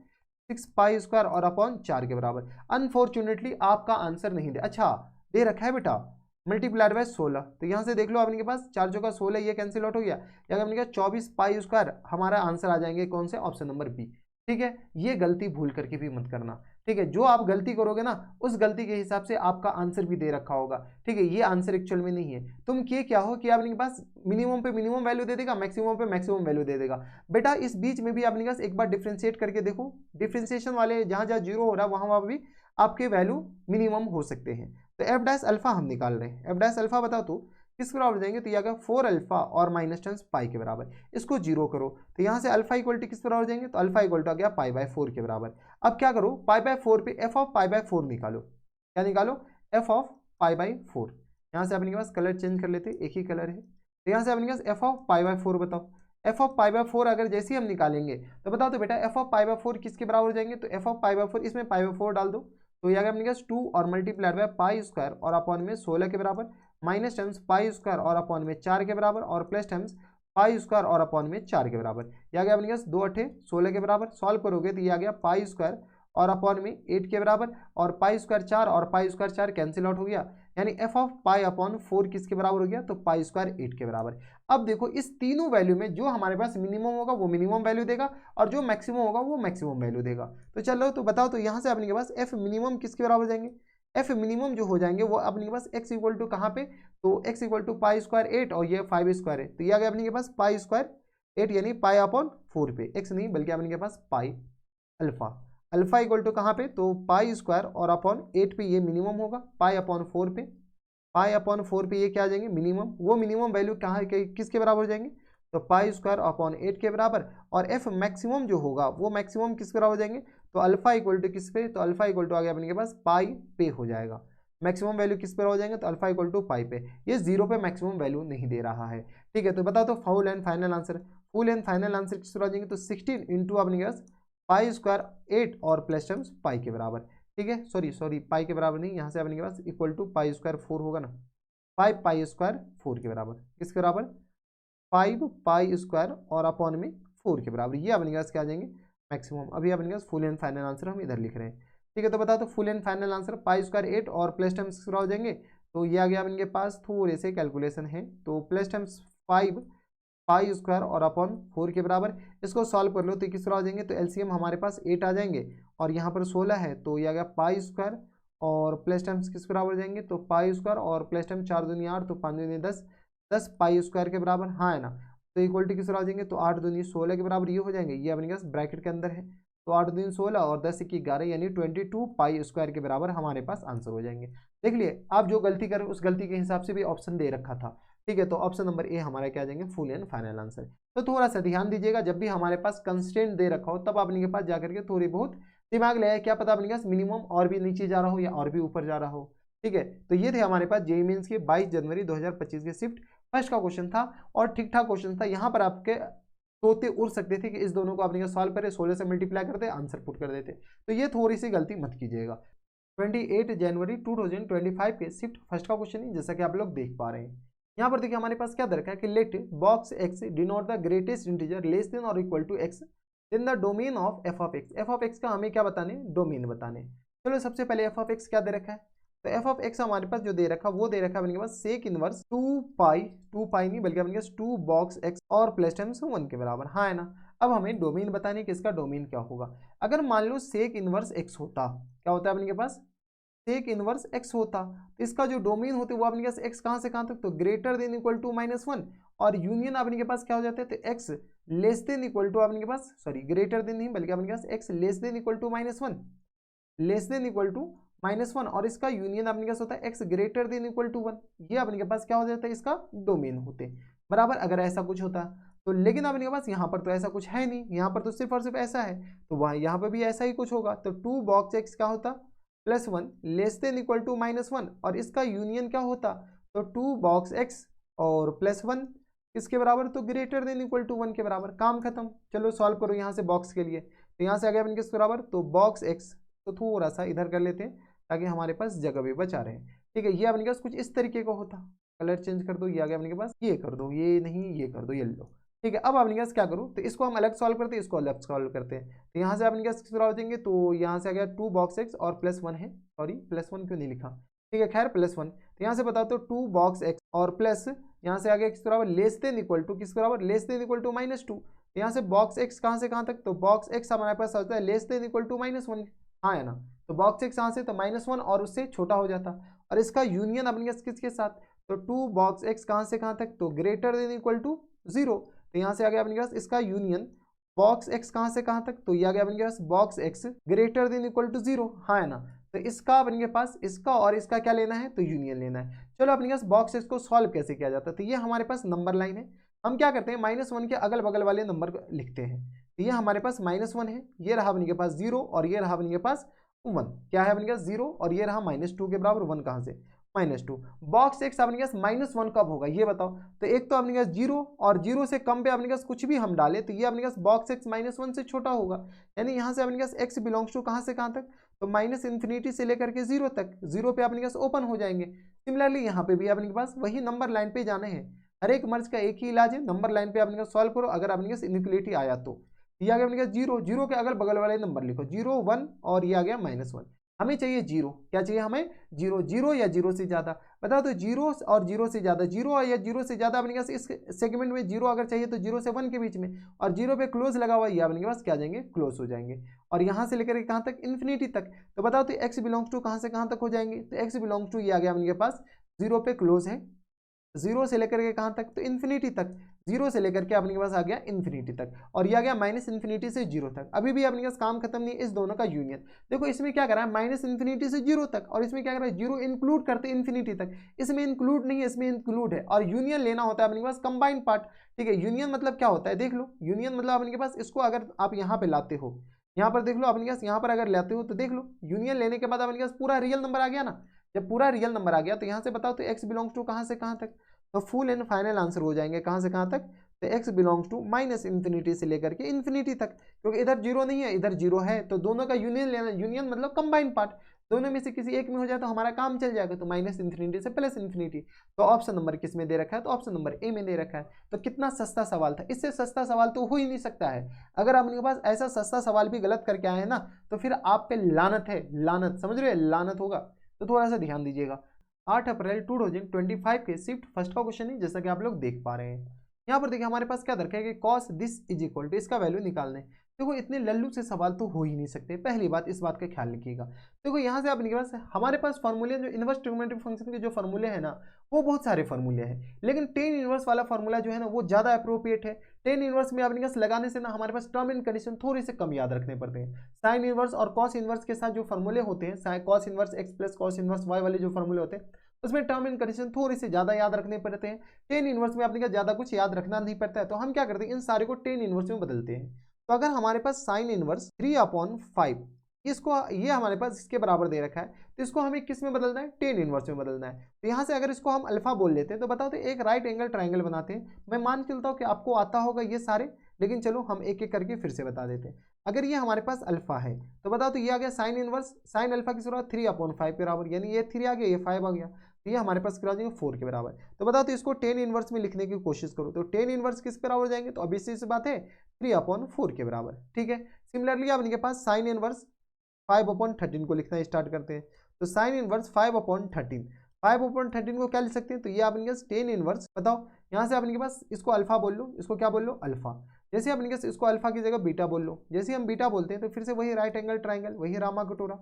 6 पाई स्क्वायर और अपॉन 4 के बराबर। अनफॉर्चुनेटली आपका आंसर नहीं दे, अच्छा दे रखा है बेटा मल्टीप्लाइड बाय 16, तो यहाँ से देख लो आपके पास 4 चौका 16 ये कैंसिल आउट हो गया, या अपने पास 24 पाई स्क्वायर, हमारा आंसर आ जाएंगे कौन से, ऑप्शन नंबर बी, ठीक है। ये गलती भूल करके भी मत करना, ठीक है। जो आप गलती करोगे ना उस गलती के हिसाब से आपका आंसर भी दे रखा होगा, ठीक है। ये आंसर एक्चुअल में नहीं है, तुम किए क्या हो कि आपके पास मिनिमम पे मिनिमम वैल्यू दे देगा, मैक्सिमम पे मैक्सिमम वैल्यू दे देगा। बेटा इस बीच में भी आपके पास एक बार डिफ्रेंशिएट करके देखो, डिफ्रेंशिएशन वाले जहां जहां जीरो हो रहा है वहां भी आपके वैल्यू मिनिमम हो सकते हैं। तो एफ डैश अल्फा हम निकाल रहे हैं, एफ डैश अल्फा बता तो किस बराबर जाएंगे, तो ये आ गया 4 अल्फा और माइनस टेंस पाई के बराबर, इसको जीरो करो तो यहाँ से अल्फा इक्वल टू किस बराबर जाएंगे, तो अल्फा इक्वल टू आ गया पाई बाय 4 के बराबर। अब क्या करो पाई बाय 4 पे एफ ऑफ पाई बाय 4 निकालो, क्या निकालो, एफ ऑफ पाई बाय 4, यहाँ से अपने पास कलर चेंज कर लेते, एक ही कलर है, तो यहाँ से अपने पास एफ ऑफ पाई बाय 4 बताओ, एफ ऑफ पाई बाय 4 अगर जैसे ही हम निकालेंगे तो बताओ तो बेटा एफ ऑफ पाई बाय 4 किसके बराबर हो जाएंगे, तो एफ ऑफ पाई बाय 4 इसमें पाई बाय 4 डाल दो, तो ये आ गया अपने पास 2 और मल्टीप्लाइड बाय पाई स्क्वायर और अपॉन में 16 के बराबर, माइनस टाइम्स पाई स्क्वायर और अपॉन में 4 के बराबर, और प्लस टाइम्स पाई स्क्वायर और अपॉन में 4 के बराबर, ये आ गया अपने पास 2 8 16 के बराबर। सॉल्व करोगे तो ये आ गया पाई स्क्वायर और अपॉन में 8 के बराबर, और पाई स्क्वायर 4 और पाई स्क्वायर 4 कैंसिल आउट हो गया, यानी एफ ऑफ पाई अपॉन 4 किसके बराबर हो गया, तो पाई स्क्वायर 8 के बराबर। अब देखो इस तीनों वैल्यू में जो हमारे पास मिनिमम होगा वो मिनिमम वैल्यू देगा, और जो मैक्सिमम होगा वो मैक्सिमम वैल्यू देगा। तो चलो तो बताओ तो यहाँ से अपने पास एफ मिनिमम किसके बराबर जाएंगे, एफ मिनिमम जो हो जाएंगे वो अपने पास एक्स इक्वल टू कहाँ पे, तो x equal to pi square 8 और ये 5 स्क्वायर है, तो ये आ गया अपने के पास पाई स्क्वायर 8 यानी पाई अपॉन 4 पे, एक्स नहीं बल्कि अपने के पास pi alpha, alpha equal to कहाँ पे, तो पाई स्क्वायर और अपॉन 8 पे ये मिनिमम होगा, पाई अपॉन 4 पे, पाई अपॉन 4 पे ये क्या आ जाएंगे मिनिमम, वो मिनिमम वैल्यू कहाँ है किसके बराबर हो जाएंगे, तो पाई स्क्वायर अपॉन 8 के बराबर, और एफ मैक्सिमम जो होगा वो मैक्सिमम किसके बराबर हो जाएंगे, तो अल्फा इक्वल टू किस पे, तो अल्फा इक्वल टू आ गया अपने के पास पाई पे हो जाएगा, मैक्सिमम वैल्यू किस पर हो जाएंगे, तो अल्फा इक्वल टू पाई पे, ये जीरो पे मैक्सिमम वैल्यू नहीं दे रहा है, ठीक है। तो बताओ तो full and final answer, full and final answer किस पर हो जाएंगे, तो 16 इंटू अपने के पास पाई स्क्वायर 8 और प्लस टर्म्स पाई के बराबर, ठीक है। सॉरी पाई के बराबर नहीं, यहाँ से अपने के पास इक्वल टू पाई स्क्वायर 4 होगा ना, 5 पाई स्क्वायर 4 के बराबर, किसके बराबर 5 पाई स्क्वायर और अपॉन में 4 के बराबर, ये अपने पास क्या आ जाएंगे मैक्सिमम। अभी अपने पास फुल एंड फाइनल आंसर हम इधर लिख रहे हैं, ठीक है। तो बता तो full and final answer pi square 8 और प्लस टर्म्स हो जाएंगे, तो ये आ गया अपने पास थोड़े से कैलकुलेशन है, तो प्लस टर्म्स 5 पाई स्क्वायर और अपॉन 4 के बराबर, इसको सॉल्व कर लो तो किस तरह आ जाएंगे, तो एलसीएम हमारे पास 8 आ जाएंगे, और यहाँ पर 16 है तो ये आ गया पाई स्क्वायर और प्लस टर्म्स किस बराबर जाएंगे, तो पाई स्क्वायर और प्लस टर्म 4 दूनी 8 तो 5 दूनी 10, 10 पाई स्क्वायर के बराबर, हाँ है ना, तो इक्वल टू किस तरह आ जाएंगे, तो 8 दूनी 16 के बराबर ये हो जाएंगे, ये अपने पास ब्रैकेट के अंदर है, तो 8 दूनी 16 और 10 1 11 यानी 22 पाई स्क्वायर के बराबर हमारे पास आंसर हो जाएंगे। देख लिए आप जो गलती करें उस गलती के हिसाब से भी ऑप्शन दे रखा था, ठीक है। तो ऑप्शन नंबर ए हमारा क्या आ जाएंगे फुल एंड फाइनल आंसर। तो थोड़ा सा ध्यान दीजिएगा जब भी हमारे पास कंस्टेंट दे रखा हो तब अपने के पास जाकर के थोड़ी बहुत दिमाग ले आए, क्या पता अपने पास मिनिमम और भी नीचे जा रहा हो या और भी ऊपर जा रहा हो, ठीक है। तो ये थे हमारे पास जेईई मेंस के 22 जनवरी 2025 के शिफ्ट फर्स्ट का क्वेश्चन था, और ठीक ठाक क्वेश्चन था। यहाँ पर आपके तोते उड़ सकते थे कि इस दोनों को अपने सॉल्व करें, 16 से मल्टीप्लाई करते आंसर पुट कर देते, तो ये थोड़ी सी गलती मत कीजिएगा। 28 जनवरी 2025 के शिफ्ट फर्स्ट का क्वेश्चन है, जैसा कि आप लोग देख पा रहे हैं। यहाँ पर देखिए हमारे पास क्या दरकार है कि let box x denote the greatest integer less than और equal to x in the domain of F of x. F of x का हमें क्या बताने, डोमेन बताने। चलो सबसे पहले एफ ऑफ एक्स क्या दे रखा है, तो एफ ऑफ एक्स हमारे पास जो दे रखा वो दे रखा है अपने पास सेक इनवर्स 2 पाई नहीं बल्कि अपने पास 2 बॉक्स एक्स और प्लस टाइम्स 1 के बराबर, हाँ है ना। अब हमें डोमेन बताने कि इसका डोमेन क्या होगा। अगर मान लो सेक इनवर्स एक्स होता, क्या होता है अपने पास सेक इनवर्स एक्स होता, तो इसका जो डोमेन होते वो अपने पास एक्स कहाँ से कहाँ तक, तो ग्रेटर देन इक्वल टू -1 और यूनियन अपने के पास क्या हो जाता है, तो x less than equal to अपने के पास, सॉरी ग्रेटर देन नहीं बल्कि अपने के पास x less than equal to -1, less than equal to -1 और इसका यूनियन अपने के पास होता है x greater than equal to 1। ये अपने के पास क्या हो जाता है, इसका डोमेन होते बराबर। अगर ऐसा कुछ होता तो, लेकिन अपने के पास यहाँ पर तो ऐसा कुछ है नहीं, यहाँ पर तो सिर्फ और सिर्फ ऐसा है, तो वहाँ यहाँ पर भी ऐसा ही कुछ होगा। तो 2 बॉक्स एक्स क्या होता +1 लेस देन इक्वल टू -1 और इसका यूनियन क्या होता, तो 2 बॉक्स एक्स और +1 किसके बराबर, तो ग्रेटर देन इक्वल टू 1 के बराबर। काम खत्म। चलो सॉल्व करो यहाँ से बॉक्स के लिए, तो यहाँ से आ गया अपने किसके बराबर, तो बॉक्स एक्स तो थोड़ा सा इधर कर लेते हैं ताकि हमारे पास जगह भी बचा रहे। ठीक है, ये अपने पास कुछ इस तरीके का होता, कलर चेंज कर दो, ये आ गया अपने पास, ये कर दो, ये नहीं ये कर दो येलो। ठीक है, अब अपने पास क्या करो, तो इसको हम अलग सॉल्व करते हैं, इसको अलग सॉल्व करते हैं। तो यहाँ से अपने पास किस तरह हो जाएंगे, तो यहाँ से आ गया 2 बॉक्स एक्स और +1 है, सॉरी +1 क्यों नहीं लिखा, ठीक है खैर +1। तो यहाँ से बताओ तो 2 बॉक्स एक्स और प्लस यहाँ से आ गया किस बराबर, लेस देन इक्वल टू किस बराबर, लेस देन इक्वल टू -2। यहाँ से बॉक्स एक्स कहाँ से कहाँ तक, तो बॉक्स एक्स हमारे पास होता है लेस देन इक्वल टू -1, हाँ है ना। तो बॉक्स एक्स यहाँ से तो -1 और उससे छोटा हो जाता, और इसका यूनियन अपने किसके साथ, तो 2 बॉक्स एक्स कहाँ से कहाँ तक, तो ग्रेटर देन इक्वल टू 0। तो यहाँ से आ गया अपने पास इसका यूनियन बॉक्स एक्स कहाँ से कहाँ तक, तो ये आ गया अपने पास box x greater than equal to 0, हाँ है ना। तो इसका अपने पास इसका और इसका क्या लेना है, तो यूनियन लेना है। चलो अपने पास बॉक्स एक्स को सॉल्व कैसे किया जाता है, तो ये हमारे पास नंबर लाइन है, हम क्या करते हैं -1 के अगल बगल वाले नंबर लिखते हैं। तो ये हमारे पास -1 है, ये रहा अपने के पास 0 और ये रहा अपने के पास 1, क्या है अपने पास 0 और ये रहा -2 के बराबर 1 कहाँ से -2। बॉक्स एक्स अपने पास -1 कब होगा ये बताओ, तो एक तो अपने पास 0 और 0 से कम पे अपने पास कुछ भी हम डालें तो ये अपने पास बॉक्स एक्स -1 से छोटा होगा, यानी यहाँ से अपने पास एक्स बिलोंग्स टू कहाँ से कहाँ तक, तो -∞ से लेकर के 0 तक, 0 पे अपने पास ओपन हो जाएंगे। सिमिलरली यहाँ पे भी अपने पास वही नंबर लाइन पे जाने हैं, हर एक मर्ज का एक ही इलाज है, नंबर लाइन पे अपने पास सॉल्व करो, अगर अपने पास इनइक्वालिटी आया तो ये आ गया अपने पास 0, 0 के अगल बगल वाले नंबर लिखो 0 1 और ये आ गया -1, हमें चाहिए 0, क्या चाहिए हमें 0, 0 या 0 से ज़्यादा, बताओ तो 0 और 0 से ज़्यादा, 0 या 0 से ज़्यादा अपने पास इस सेगमेंट में 0 अगर चाहिए तो 0 से 1 के बीच में, और 0 पे क्लोज लगा हुआ ये अपने पास क्या जाएंगे, क्लोज हो जाएंगे, और यहाँ से लेकर के कहाँ तक, इन्फिनिटी तक। तो बताओ तो एक्स बिलोंग्स टू कहाँ से कहाँ तक हो जाएंगे, तो एक्स बिलोंग्स टू ये आ गया अपने पास 0 पे क्लोज है, 0 से लेकर के कहाँ तक, तो इन्फिनिटी तक, 0 से लेकर के अपने के पास आ गया इन्फिनिटी तक, और ये आ गया -∞ से 0 तक। अभी भी अपने पास काम खत्म नहीं है, इस दोनों का यूनियन देखो, इसमें क्या करा है -∞ से 0 तक, और इसमें क्या करा है 0 इंक्लूड करते इन्फिनिटी तक, इसमें इंक्लूड नहीं है इसमें इंक्लूड है, और यूनियन लेना होता है अपने पास कंबाइंड पार्ट। ठीक है, यूनियन मतलब क्या होता है देख लो, यूनियन मतलब अपने के पास इसको अगर आप यहाँ पे लाते हो, यहाँ पर देख लो अपने पास, यहाँ पर अगर लाते हो तो देख लो यूनियन लेने के बाद अपने पास पूरा रियल नंबर आ गया ना। जब पूरा रियल नंबर आ गया तो यहाँ से बताओ तो एक्स बिलोंग्स टू कहाँ से कहाँ तक, तो फुल एंड फाइनल आंसर हो जाएंगे कहाँ से कहाँ तक, तो एक्स बिलोंग्स टू -∞ से लेकर के इन्फिनिटी तक, क्योंकि इधर 0 नहीं है इधर 0 है, तो दोनों का यूनियन लेना, यूनियन मतलब कंबाइंड पार्ट, दोनों में से किसी एक में हो जाए तो हमारा काम चल जाएगा, तो -∞ से +∞। तो ऑप्शन नंबर किस में दे रखा है, तो ऑप्शन नंबर ए में दे रखा है। तो कितना सस्ता सवाल था, इससे सस्ता सवाल तो हो ही नहीं सकता है। अगर आपके पास ऐसा सस्ता सवाल भी गलत करके आए हैं ना, तो फिर आप पे लानत है, लानत, समझ रहे हो, लानत होगा। तो थोड़ा सा ध्यान दीजिएगा। 8 अप्रैल 2025 के शिफ्ट फर्स्ट का क्वेश्चन है, जैसा कि आप लोग देख पा रहे हैं। यहाँ पर देखिए हमारे पास क्या दरकार है कि cos this is equal to, इसका वैल्यू निकालना है। देखो इतने लल्लू से सवाल तो हो ही नहीं सकते, पहली बात इस बात का ख्याल रखिएगा। देखो यहाँ से आपके पास हमारे पास फॉर्मूले जो इनवर्स ट्रिग्नोमेट्रिक फंक्शन के जो फॉर्मूले हैं ना, वो बहुत सारे फॉर्मूले हैं, लेकिन टेन इनवर्स वाला फॉर्मूला जो है ना वो ज़्यादा अप्रोप्रिएट है। टेन इनवर्स में अपने पास लगाने से ना हमारे पास टर्म एंड कंडीशन थोड़ी से कम याद रखने पड़ते हैं। साइन इनवर्स और कॉस इनवर्स के साथ जो फॉर्मूले होते हैं, cos inverse x plus cos inverse y वाले जो फॉर्मूले होते हैं, उसमें टर्म एंड कंडीशन थोड़ी सी ज़्यादा याद रखने पड़ते हैं। टेन इनवर्स में अपने का ज़्यादा कुछ याद रखना नहीं पड़ता है, तो हम क्या करते हैं इन सारे को टेन इनवर्स में बदलते हैं। तो अगर हमारे पास साइन इनवर्स 3/5 इसको, ये हमारे पास इसके बराबर दे रखा है, तो इसको हमें किस में बदलना है, टेन इनवर्स में बदलना है। तो यहाँ से अगर इसको हम अल्फा बोल लेते हैं तो बताओ तो एक राइट एंगल ट्राइंगल बनाते हैं। मैं मान चलता हूँ कि आपको आता होगा ये सारे, लेकिन चलो हम एक एक करके फिर से बता देते हैं। अगर ये हमारे पास अल्फा है तो बताओ तो ये आ गया साइन इनवर्स, साइन अल्फा की सूरत 3/5 के बराबर, यानी ये 3 आ गया, ये 5 आ गया, तो ये हमारे पास क्या हो जाएगा 4 के बराबर। तो बताओ तो इसको टेन इनवर्स में लिखने की कोशिश करो, तो टेन इनवर्स किस बराबर जाएंगे, तो अभी सी बात है 3/4 के बराबर। ठीक है, सिमिलरली अब इनके पास साइन इनवर्स 5/13 को लिखना स्टार्ट करते हैं। तो साइन इनवर्स 5/13, 5/13 को क्या लिख सकते हैं, तो ये आपके पास टेन इनवर्स, बताओ यहाँ से आपके पास इसको अल्फा बोल लो, इसको क्या बोल लो, अल्फा। जैसे आपके पास इसको अल्फा की जगह बीटा बोल लो, जैसे हम बीटा बोलते हैं तो फिर से वही राइट एंगल ट्राइंगल, वही रामा कटोरा,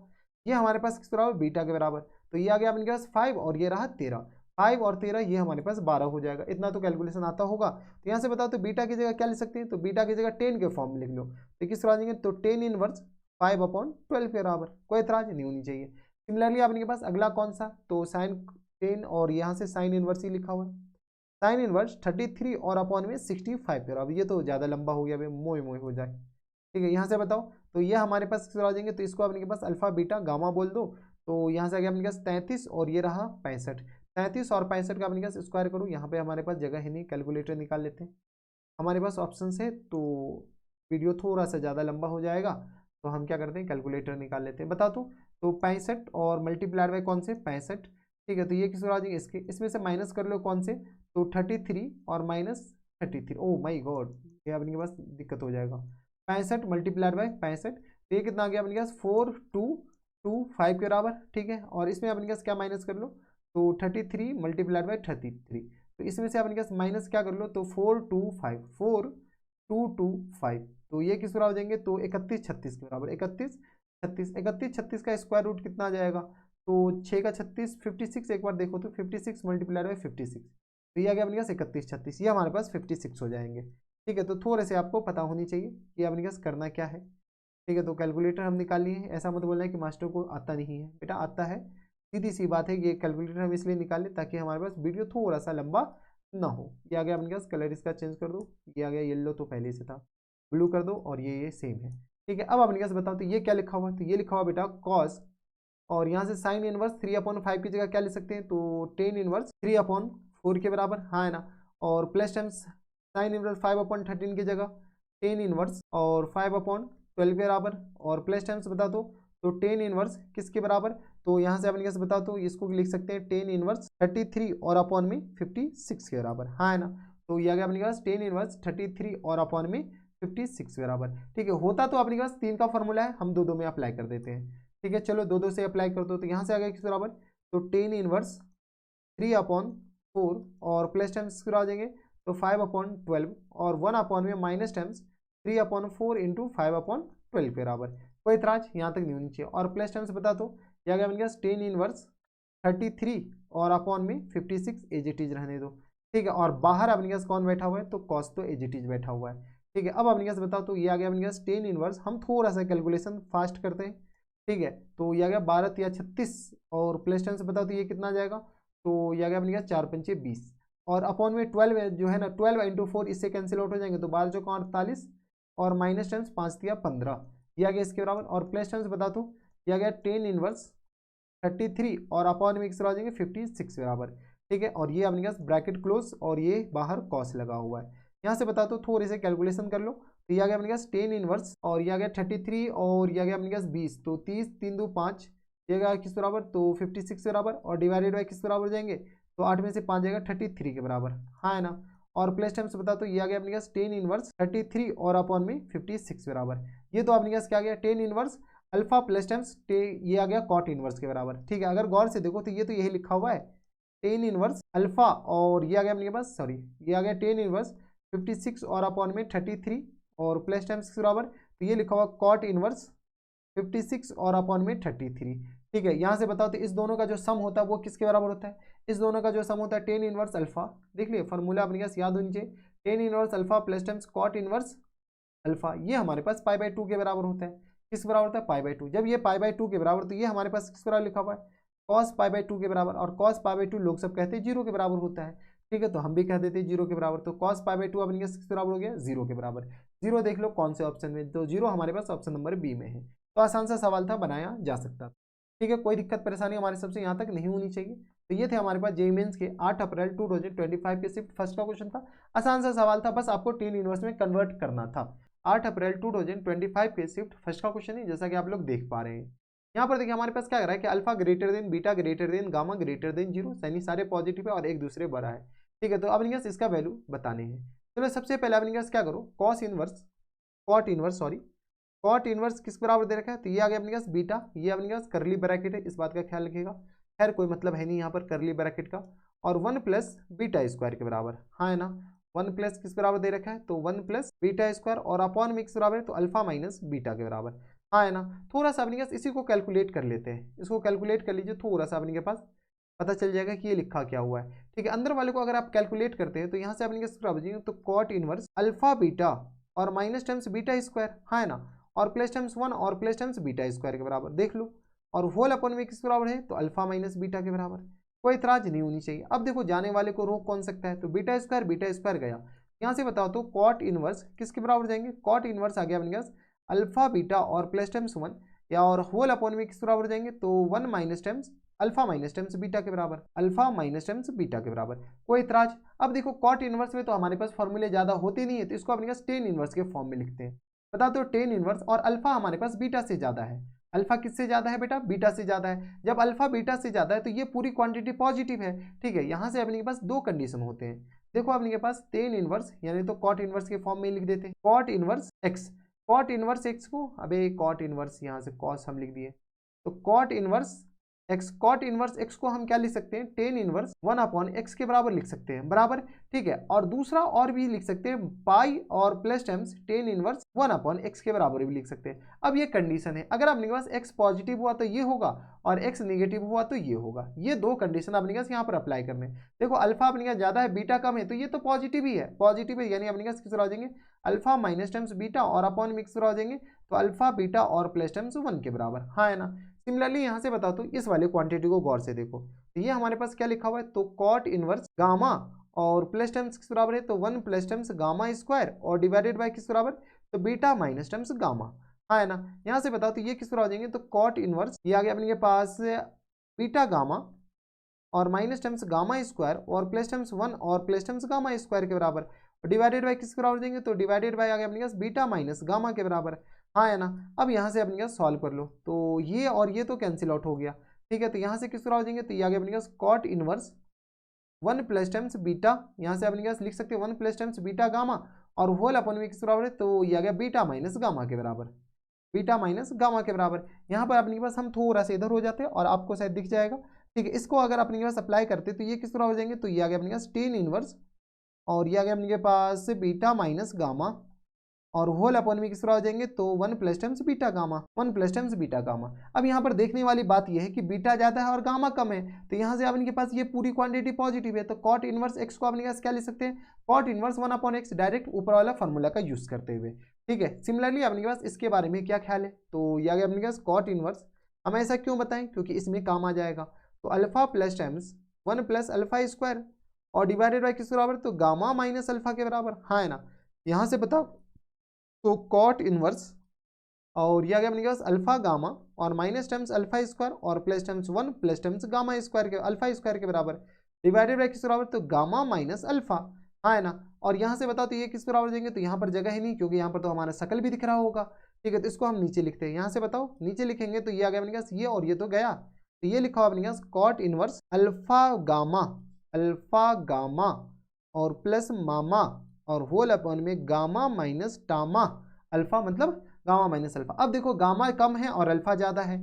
ये हमारे पास किस बराबर, बीटा के बराबर। तो ये आ गया अपने पास 5 और ये रहा 13, 5 और 13 ये हमारे पास 12 हो जाएगा। इतना तो कैलकुलेशन आता होगा। तो यहाँ से बताओ तो बीटा की जगह क्या लिख सकते हैं, तो बीटा की जगह 10 के फॉर्म में लिख लो। तो किस तरह जाएंगे, तो 10 इनवर्स 5/12 के बराबर, कोई एतराज नहीं होनी चाहिए। सिमिलरली आपके पास अगला कौन सा, तो साइन 10 और यहाँ से साइन इनवर्स ही लिखा हुआ है, साइन इनवर्स 33 और अपॉन में 65 के बराबर। ये तो ज़्यादा लंबा हो गया भाई, मोए मोए हो जाए। ठीक है, यहाँ से बताओ तो ये हमारे पास किस तरह आ जाएंगे, तो इसको अपने पास अल्फा बीटा गामा बोल दो। तो यहाँ से आ गया अपने पास 33 और ये रहा 65, 33 और 65 का अपने पास स्क्वायर करूँ, यहाँ पे हमारे पास जगह है नहीं, कैलकुलेटर निकाल लेते हैं। हमारे पास ऑप्शन है तो वीडियो थोड़ा सा ज़्यादा लंबा हो जाएगा, तो हम क्या करते हैं, कैलकुलेटर निकाल लेते हैं। बता तो 65 और मल्टीप्लाइड बाय कौन से 65, ठीक है, तो ये किस तरह आ जाएंगे, इसके इसमें से माइनस कर लो कौन से, तो 33 और माइनस 33, ओ माई गॉड ये अपने पास दिक्कत हो जाएगा। 65 मल्टीप्लाइड बाय 65, तो ये कितना आ गया अपने पास 4225 के बराबर। ठीक है, और इसमें अपने पास क्या माइनस कर लो, तो 33 मल्टीप्लाइड बाय 33, तो इसमें से अपने पास माइनस क्या कर लो, तो 4225, तो ये किस बराबर हो जाएंगे, तो 31 36 के बराबर, 31 36, 31 36 का स्क्वायर रूट कितना आ जाएगा, तो 6 का 36 56, एक बार देखो तो 56 मल्टीप्लाइड बाय 56, तो ये आ गया अपने पास 31 36, ये हमारे पास 56 हो जाएंगे। ठीक है, तो थोड़े से आपको पता होनी चाहिए कि अपने पास करना क्या है। ठीक है, तो कैलकुलेटर हम निकाल लिए हैं, ऐसा मत बोलना है कि मास्टर को आता नहीं है, बेटा आता है, सीधी सी बात है। ये कैलकुलेटर हम इसलिए निकालें ताकि हमारे पास वीडियो थोड़ा सा लंबा ना हो। ये आ गया अपने पास, कलर इसका चेंज कर दो, ये आ गया येलो तो पहले से था, ब्लू कर दो और ये सेम है। ठीक है, अब अपने पास बताओ तो ये क्या लिखा हुआ है, तो ये लिखा हुआ बेटा कॉस, और यहाँ से साइन इनवर्स 3/5 की जगह क्या लिख सकते हैं, तो 10 इनवर्स 3/4 के बराबर, हाँ है ना, और प्लस टाइम्स साइन इनवर्स 5/13 की जगह 10 इनवर्स और 5/12 के बराबर, और प्लस टाइम्स बता दो तो 10 इनवर्स किसके बराबर, तो यहाँ से अपने कैसे बता दो इसको लिख सकते हैं 10 इनवर्स 33 और अपॉन में 56 के बराबर, हाँ है ना। तो ये आ गया अपने पास 10 इनवर्स 33 और अपॉन में 56 के बराबर। ठीक है, होता तो अपने पास 3 का फॉर्मूला है, हम दो में अप्लाई कर देते हैं। ठीक है, चलो दो से अप्लाई कर दो, तो यहाँ से आ गया किस बराबर, तो 10 इनवर्स 3/4 और प्लस टाइम्स आ जाएंगे तो 5/12 और 1 में माइनस टाइम्स 3/4 इंटू 5/12 के बराबर, कोई इतराज यहाँ तक नहीं होनी चाहिए। और प्लस टाइम्स बता दो ये आ गया अपने पास 10 इनवर्स 33 और अपॉन में 56 एज इट इज रहने दो। ठीक है, और बाहर अपने पास कौन बैठा हुआ है, तो कॉस तो एज इट इज बैठा हुआ है। ठीक है, अब अपने पास बताओ तो ये आ गया अपने पास 10 इनवर्स, हम थोड़ा सा कैलकुलेशन फास्ट करते हैं। ठीक है, तो ये आ गया 12 या 36 और प्लस टेन से बताओ तो ये कितना आ जाएगा, तो ये आ गया अपने पास 4×5 20 और अपॉन में 12 जो है ना 12 इंटू 4 इससे कैंसिल आउट हो जाएंगे, तो 12 चौका 48 और माइनस टेंस 5 दिया 15, ये आ गया इसके बराबर। और प्लस टेंस बता दो ये आ गया 10 इनवर्स 33 और अपॉन में एक आ जाएंगे 56 के बराबर। ठीक है, और ये अपने पास ब्रैकेट क्लोज और ये बाहर कॉस लगा हुआ है। यहाँ से बता दो थोड़े से कैलकुलेशन कर लो, तो ये आ गया अपने पास 10 इनवर्स और ये आ गया 33 और ये आ गया अपने पास 20, तो 30 3 2 5, ये आ गया किस बराबर, तो 56 के बराबर, और डिवाइडेड बाई किस बराबर जाएंगे, तो 8 में से 5 जाएगा 33 के बराबर, हाँ है ना। और प्लस टाइम से बता तो ये आ गया अपने पास 10 इनवर्स 33 और अपॉन में 56 के बराबर। ये तो अपने पास क्या आ गया 10 इनवर्स अल्फा प्लस टाइम्स ये आ गया कॉट इनवर्स के बराबर। ठीक है, अगर गौर से देखो तो ये तो यही लिखा हुआ है 10 इनवर्स अल्फा और ये आ गया अपने पास सॉरी ये आ गया 10 इनवर्स 56 और अपॉन में 33 और प्लस टाइम्स के बराबर, तो ये लिखा हुआ कॉट इनवर्स 56 और अपॉन में 33। ठीक है, यहाँ से बताओ तो इस दोनों का जो सम होता है वो किसके बराबर होता है, इस दोनों का जो सम होता है 10 इनवर्स अल्फा, देख लिए फॉर्मूला अपने पास याद होनी चाहिए, 10 inverse alpha plus times cot inverse alpha, ये हमारे पास π/2 के बराबर होता है। किस बराबर होता है π/2, जब ये π/2 के बराबर तो ये हमारे पास किस बराबर लिखा हुआ है cos π/2 के बराबर, और cos π/2 लोग सब कहते हैं 0 के बराबर होता है। ठीक है, तो हम भी कह देते हैं 0 के बराबर, तो cos π/2 अपने किस बराबर हो गया 0 के बराबर। 0 देख लो कौन से ऑप्शन में, तो 0 हमारे पास ऑप्शन नंबर बी में है। तो आसान सा सवाल था, बनाया जा सकता। ठीक है, कोई दिक्कत परेशानी हमारे सबसे यहाँ तक नहीं होनी चाहिए। तो ये थे हमारे पास जेईई मेंस के 8 अप्रैल 2025 के शिफ्ट फर्स्ट का क्वेश्चन था। आसान सा सवाल था, बस आपको 10 इनवर्स में कन्वर्ट करना था। 8 अप्रैल 2025 के शिफ्ट फर्स्ट का क्वेश्चन है, जैसा कि आप लोग देख पा रहे हैं। यहाँ पर देखिए हमारे पास क्या कर रहा है कि alpha greater than beta greater than gamma greater than 0, यानी सारे पॉजिटिव है और एक दूसरे बड़ा है। ठीक है, तो अब इनके इसका वैल्यू बताने हैं। चलो सबसे पहले अब इनके क्या करो cos inverse cot inverse sorry cot inverse किस बराबर दे रखा है, तो ये आ गया अपने पास बीटा, ये अपने पास करली ब्रैकेट है, इस बात का ख्याल रखिएगा, खैर कोई मतलब है नहीं यहाँ पर करली ब्रैकेट का, और 1 प्लस बीटा स्क्वायर के बराबर, हाँ है ना, 1 प्लस किस बराबर दे रखा है, तो 1 प्लस बीटा स्क्वायर, और अपॉन में किस बराबर है, तो अल्फा माइनस बीटा के बराबर, हाँ है ना। थोड़ा सा अपने पास इसी को कैलकुलेट कर लेते हैं, इसको कैलकुलेट कर लीजिए, थोड़ा सा अपने के पास पता चल जाएगा कि ये लिखा क्या हुआ है। ठीक है, अंदर वाले को अगर आप कैलकुलेट करते हैं तो यहाँ से अपने किस बराबर जाएंगे, तो कॉट इनवर्स अल्फा बीटा और माइनस टाइम्स बीटा स्क्वायर, हाँ है ना, और प्लस टाइम्स 1 और प्लस टाइम्स बीटा स्क्वायर के बराबर, देख लो, और होल अपन में किस बराबर है, तो अल्फा माइनस बीटा के बराबर, कोई इतराज नहीं होनी चाहिए। अब देखो जाने वाले को रोक कौन सकता है, तो बीटा स्क्वायर गया, यहाँ से बताओ तो कॉट इनवर्स किसके बराबर जाएंगे, कॉट इनवर्स आ गया अपने पास अल्फा बीटा और प्लस टाइम्स 1, या और होल अपॉन में किस बराबर जाएंगे, तो 1 minus times alpha minus times beta के बराबर, अल्फा माइनस टाइम्स बीटा के बराबर, कोई इतराज। अब देखो कॉट इनवर्स में तो हमारे पास फॉर्मूले ज्यादा होते नहीं है, तो इसको अपने पास टेन इनवर्स के फॉर्म में लिखते हैं। बता दो टेन इनवर्स, और अल्फा हमारे पास बीटा से ज्यादा है, अल्फा किससे ज्यादा है बेटा, बीटा से ज्यादा है, जब अल्फा बीटा से ज्यादा है तो ये पूरी क्वांटिटी पॉजिटिव है। ठीक है, यहाँ से अपने के पास दो कंडीशन होते हैं, देखो अपने के पास टेन इनवर्स यानी तो कॉट इनवर्स के फॉर्म में लिख देते हैं, cot inverse x, cot inverse x को, अबे कॉट इनवर्स यहाँ से कॉस हम लिख दिए, तो cot inverse x, cot inverse x को हम क्या लिख सकते हैं, टेन इनवर्स 1 अपॉन एक्स के बराबर लिख सकते हैं, बराबर। ठीक है, और दूसरा और भी लिख सकते हैं, पाई और plus times tan inverse 1 upon x के बराबर भी लिख सकते हैं। अब ये कंडीशन है, अगर अपने पास एक्स पॉजिटिव हुआ तो ये होगा, और एक्स नेगेटिव हुआ तो ये होगा, ये दो कंडीशन अपने पास यहाँ पर अप्लाई करने। देखो अल्फा अपने पास ज्यादा है, बीटा कम है, तो ये तो पॉजिटिव ही है, पॉजिटिव है, यानी अपने पास किस तरह हो जाएंगे, अल्फा माइनस टाइम्स बीटा और अपॉन मिक्स हो जाएंगे, तो अल्फा बीटा और प्लस टाइम्स 1 के बराबर, हाँ है ना। सिमिलरली यहाँ से बताओ तो इस वाले क्वांटिटी को गौर से देखो, तो ये हमारे पास क्या लिखा हुआ है, तो कॉट इनवर्स गामा और प्लस टाइम्स किस बराबर है, तो 1 प्लस टाइम्स गामा स्क्वायर और डिवाइडेड बाय किस बराबर, तो बीटा माइनस टाइम्स गामा, हाँ है ना। यहाँ से बताओ तो ये किस बराबर हो जाएंगे, तो कॉट इनवर्स ये आ गया अपने के पास बीटा गामा और माइनस टाइम्स गामा स्क्वायर और प्लस टाइम्स 1 और प्लस टाइम्स गामा स्क्वायर के बराबर, और डिवाइडेड बाय किस बराबर देंगे, तो डिवाइडेड बाय आ गया अपने पास बीटा माइनस गामा के बराबर, हाँ है ना। अब यहाँ से अपने पास सॉल्व कर लो, तो ये और ये तो कैंसिल आउट हो गया। ठीक है, तो यहाँ से किस बराबर देंगे, तो ये आ गया अपने पास cot inverse 1 plus times beta, यहाँ से अपने पास लिख सकते हैं 1 प्लस टाइम्स बीटा गामा, और होल अपन में किस बराबर है, तो ये आ गया बीटा माइनस गामा के बराबर, बीटा माइनस गामा के बराबर। यहाँ पर अपने पास हम थोड़ा सा इधर हो जाते हैं और आपको शायद दिख जाएगा। ठीक है, इसको अगर अपने पास अप्लाई करते तो ये किस तरह हो जाएंगे, तो ये आ गया अपने पास टेन इनवर्स, और ये आ गया अपने पास बीटा माइनस गामा, और होल अपॉन में किस तरह हो जाएंगे, तो 1 plus times beta gamma, 1 plus times beta gamma. अब यहाँ पर देखने वाली बात यह है कि बीटा ज्यादा है और गामा कम है, तो यहाँ से अपने के पास ये पूरी क्वांटिटी पॉजिटिव है, तो कॉट इनवर्स एक्स को अपने पास क्या लिख सकते हैं, cot inverse 1 upon x, direct ऊपर वाला फॉर्मूला का यूज करते हुए। ठीक है, सिमिलरली अपने पास इसके बारे में क्या ख्याल है, तो ये आ गया अपने पास कॉट इनवर्स, हम ऐसा क्यों बताएं, क्योंकि इसमें काम आ जाएगा, तो alpha plus times 1 plus alpha square और डिवाइडेड बाय किस बराबर, तो गामा माइनस अल्फा के बराबर, हाँ है ना। यहाँ से बताओ तो कॉट इनवर्स, और ये आ गया अपने पास अल्फा गामा और माइनस टाइम्स अल्फा स्क्वायर और plus times 1 plus times gamma square के अल्फा स्क्वायर के बराबर, डिवाइडेड बाय किस बराबर, तो गामा माइनस अल्फा, हाँ है ना। और यहाँ से बताओ तो ये किस बराबर देंगे, तो यहाँ पर जगह ही नहीं, क्योंकि यहाँ पर तो हमारा शकल भी दिख रहा होगा। ठीक है, तो इसको हम नीचे लिखते हैं, यहाँ से बताओ नीचे लिखेंगे तो ये आ गया अपने पास ये, और ये तो गया, तो ये लिखा हुआ अपने पास कॉट इनवर्स अल्फा गामा और प्लस मामा और होल अपॉन में गामा माइनस टामा, अल्फा मतलब गामा माइनस अल्फा। अब देखो गामा कम है और अल्फा ज्यादा है,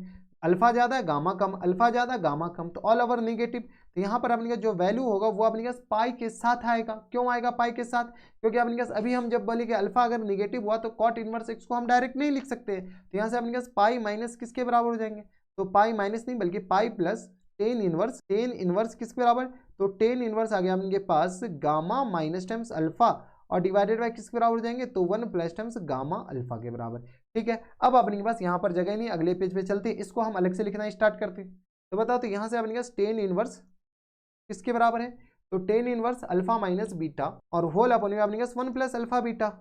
अल्फा ज्यादा है गामा कम, अल्फा ज्यादा गामा कम, तो ऑल ओवर नेगेटिव, तो यहाँ पर अपने का जो वैल्यू होगा वो अपने पास पाई के साथ आएगा। क्यों आएगा पाई के साथ, क्योंकि अपने पास अभी हम जब बोले कि अल्फा अगर नेगेटिव हुआ तो कॉट इनवर्स एक्स को हम डायरेक्ट नहीं लिख सकते, तो यहाँ से अपने पास पाई माइनस किसके बराबर हो जाएंगे, तो पाई माइनस नहीं बल्कि पाई प्लस टेन इनवर्स किसके बराबर, तो टेन इनवर्स आ गया अपने पास गामा माइनस टाइम्स अल्फा और डिवाइडेड बाय किसके बराबर हो जाएंगे, तो 1 प्लस टाइम्स गामा अल्फा के बराबर। ठीक है, अब अपने पास यहाँ पर जगह नहीं, अगले पेज पे चलते हैं, इसको हम अलग से लिखना स्टार्ट करते हैं। तो बताओ तो यहाँ से अपने पास टेन इनवर्स किसके बराबर है, तो tan inverse alpha minus beta और होल अपॉन में अपने पास 1 प्लस अल्फा बीटा,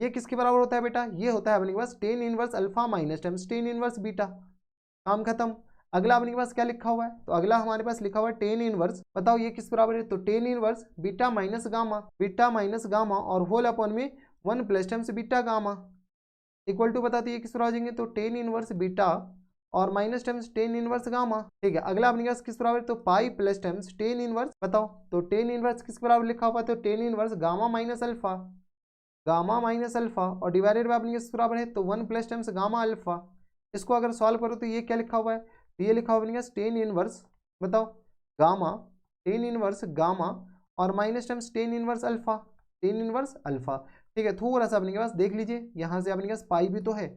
ये किसके बराबर होता है बेटा, ये होता है अपने पास tan inverse alpha minus times tan inverse beta, काम खत्म। अगला अपने पास क्या लिखा हुआ है, तो अगला हमारे पास लिखा हुआ है टेन इनवर्स, बताओ ये किस बराबर है, तो tan inverse beta minus gamma और होल अपॉन में 1 plus times beta gamma equal to बताते ये किस बराबर आ जाएंगे, तो टेन इनवर्स बीटा और minus times tan inverse gamma. ठीक है, अगला अपने पास किस बराबर है, तो pi plus times tan inverse, बताओ तो टेन इनवर्स किस बराबर लिखा हुआ है, तो tan inverse gamma minus alpha, gamma minus alpha और डिवाइडेड बाय अपने के बराबर है तो 1 प्लस टाइम्स गामा अल्फा। इसको अगर सॉल्व करो तो ये क्या लिखा हुआ है, तो ये लिखा हुआ अपने टेन इनवर्स, बताओ गामा, टेन इनवर्स गामा और minus times tan inverse alpha, ten inverse alpha. ठीक है, थोड़ा सा अपने के पास देख लीजिए, यहाँ से अपने के पास पाई भी तो है,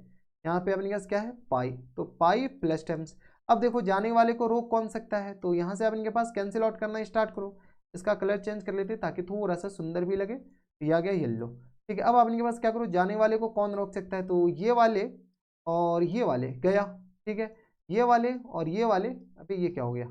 यहाँ पे अपने के पास क्या है पाई, तो पाई प्लस टाइम्स। अब देखो जाने वाले को रोक कौन सकता है, तो यहाँ से अपने के पास कैंसिल आउट करना स्टार्ट करो। इसका कलर चेंज कर लेते ताकि थोड़ा सा सुंदर भी लगे, तो ये आ गया येल्लो। ठीक है, अब अपने के पास क्या करो, जाने वाले को कौन रोक सकता है, तो ये वाले और ये वाले गया। ठीक है, ये वाले और ये वाले, अभी ये क्या हो गया,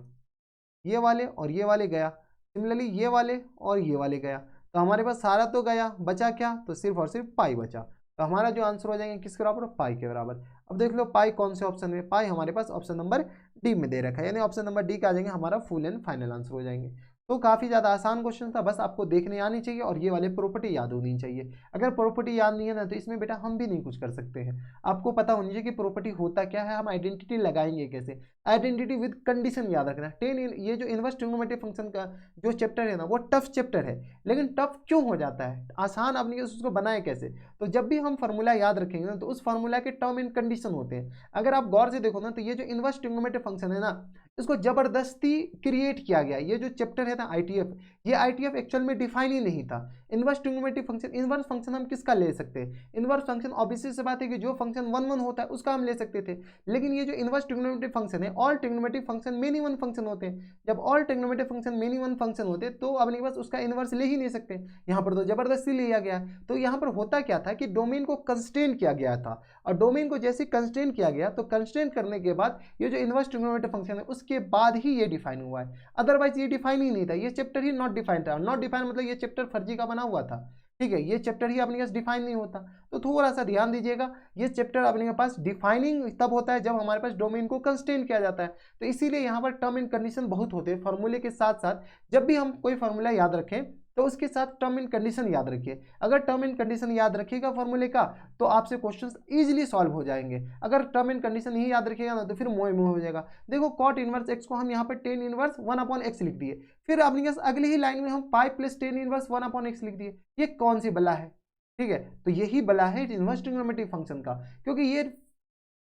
ये वाले और ये वाले गया। सिमिलरली ये वाले और ये वाले गया, तो हमारे पास सारा तो गया, बचा क्या, तो सिर्फ और सिर्फ पाई बचा। तो हमारा जो आंसर हो जाएंगे किसके बराबर, पाई के बराबर। अब देख लो पाई कौन से ऑप्शन में, पाई हमारे पास ऑप्शन नंबर डी में दे रखा है, यानी ऑप्शन नंबर डी का आ जाएंगे हमारा फुल एंड फाइनल आंसर हो जाएंगे। तो काफ़ी ज़्यादा आसान क्वेश्चन था, बस आपको देखने आनी चाहिए और ये वाले प्रॉपर्टी याद होनी चाहिए। अगर प्रॉपर्टी याद नहीं है ना तो इसमें बेटा हम भी नहीं कुछ कर सकते हैं। आपको पता होनी चाहिए कि प्रॉपर्टी होता क्या है, हम आइडेंटिटी लगाएंगे कैसे। आइडेंटिटी विद कंडीशन याद रखना। ये जो इनवर्स ट्रिग्नोमेट्री फंक्शन का जो चैप्टर है ना वो टफ चैप्टर है, लेकिन टफ क्यों हो जाता है, आसान आपने उसको बनाए कैसे। तो जब भी हम फार्मूला याद रखेंगे ना तो उस फार्मूला के टर्म एंड कंडीशन होते हैं। अगर आप गौर से देखो ना तो ये जो इनवर्स ट्रिग्नोमेट्री फंक्शन है ना इसको जबरदस्ती क्रिएट किया गया। ये जो चैप्टर है ना आईटीएफ, ये आईटीएफ एक्चुअल में डिफाइन ही नहीं था। Inverse trigonometry function, inverse function हम किसका ले सकते हैं, इनवर्स फंक्शन ऑब्वियसली से बात है कि जो फंक्शन 1 1 होता है उसका हम ले सकते थे। लेकिन ये जो इनवर्स ट्रिग्नोमेट्री फंक्शन है, all trigonometry function many one function होते हैं। जब all trigonometry function many one function होते हैं तो अपने पास उसका इनवर्स ले ही नहीं सकते, यहाँ पर तो जबरदस्ती लिया गया। तो यहाँ पर होता क्या था कि डोमेन को कंस्ट्रेन किया गया था, और डोमेन को जैसे कंस्ट्रेन किया गया तो कंस्ट्रेन करने के बाद ये जो इनवर्स ट्रिग्नोमेट्री फंक्शन है उसके बाद ही ये डिफाइन हुआ है, अदरवाइज ये डिफाइन ही नहीं था। ये चैप्टर ही नॉट डिफाइन था, नॉट डिफाइन मतलब ये चैप्टर फर्जी का बना हुआ था। ठीक है, ये चैप्टर ही अपने पास डिफाइन नहीं होता। तो थोड़ा सा ध्यान दीजिएगा, ये चैप्टर अपने पास डिफाइनिंग तब होता है जब हमारे पास डोमेन को कंस्ट्रेन किया जाता है। तो इसीलिए यहाँ पर टर्म एंड कंडीशन बहुत होते हैं फार्मूले के साथ साथ। जब भी हम कोई फार्मूला याद रखें तो उसके साथ टर्म एंड कंडीशन याद रखिए। अगर टर्म एंड कंडीशन याद रखिएगा फॉर्मूले का तो आपसे क्वेश्चंस इजीली सॉल्व हो जाएंगे। अगर टर्म एंड कंडीशन नहीं याद रखिएगा ना तो फिर मोह मोह हो जाएगा। देखो कॉट इनवर्स एक्स को हम यहाँ पर टेन इनवर्स 1/x लिख दिए, फिर अपने अगली ही लाइन में हम pi plus tan inverse 1/x लिख दिए। ये कौन सी बला है, ठीक है, तो यही बला है इनवर्स ट्रिग्नोमेट्री फंक्शन का, क्योंकि ये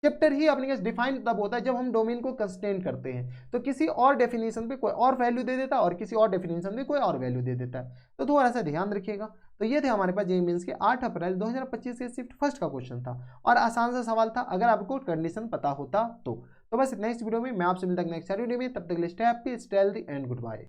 चैप्टर ही अपने पास डिफाइन तब होता है जब हम डोमेन को कंस्ट्रेन करते हैं। तो किसी और डेफिनेशन पे कोई और वैल्यू दे देता है और किसी और डेफिनेशन पे कोई और वैल्यू दे देता है। तो थोड़ा सा ध्यान रखिएगा। तो ये थे हमारे पास जेईई मेंस के 8 अप्रैल 2025 के शिफ्ट फर्स्ट का क्वेश्चन था, और आसान सा सवाल था अगर आपको कंडीशन पता होता तो। बस नेक्स्ट वीडियो में मैं आपसे मिलता हूं नेक्स्ट वीडियो में, तब तक के लिए stay happy, stay healthy and good bye.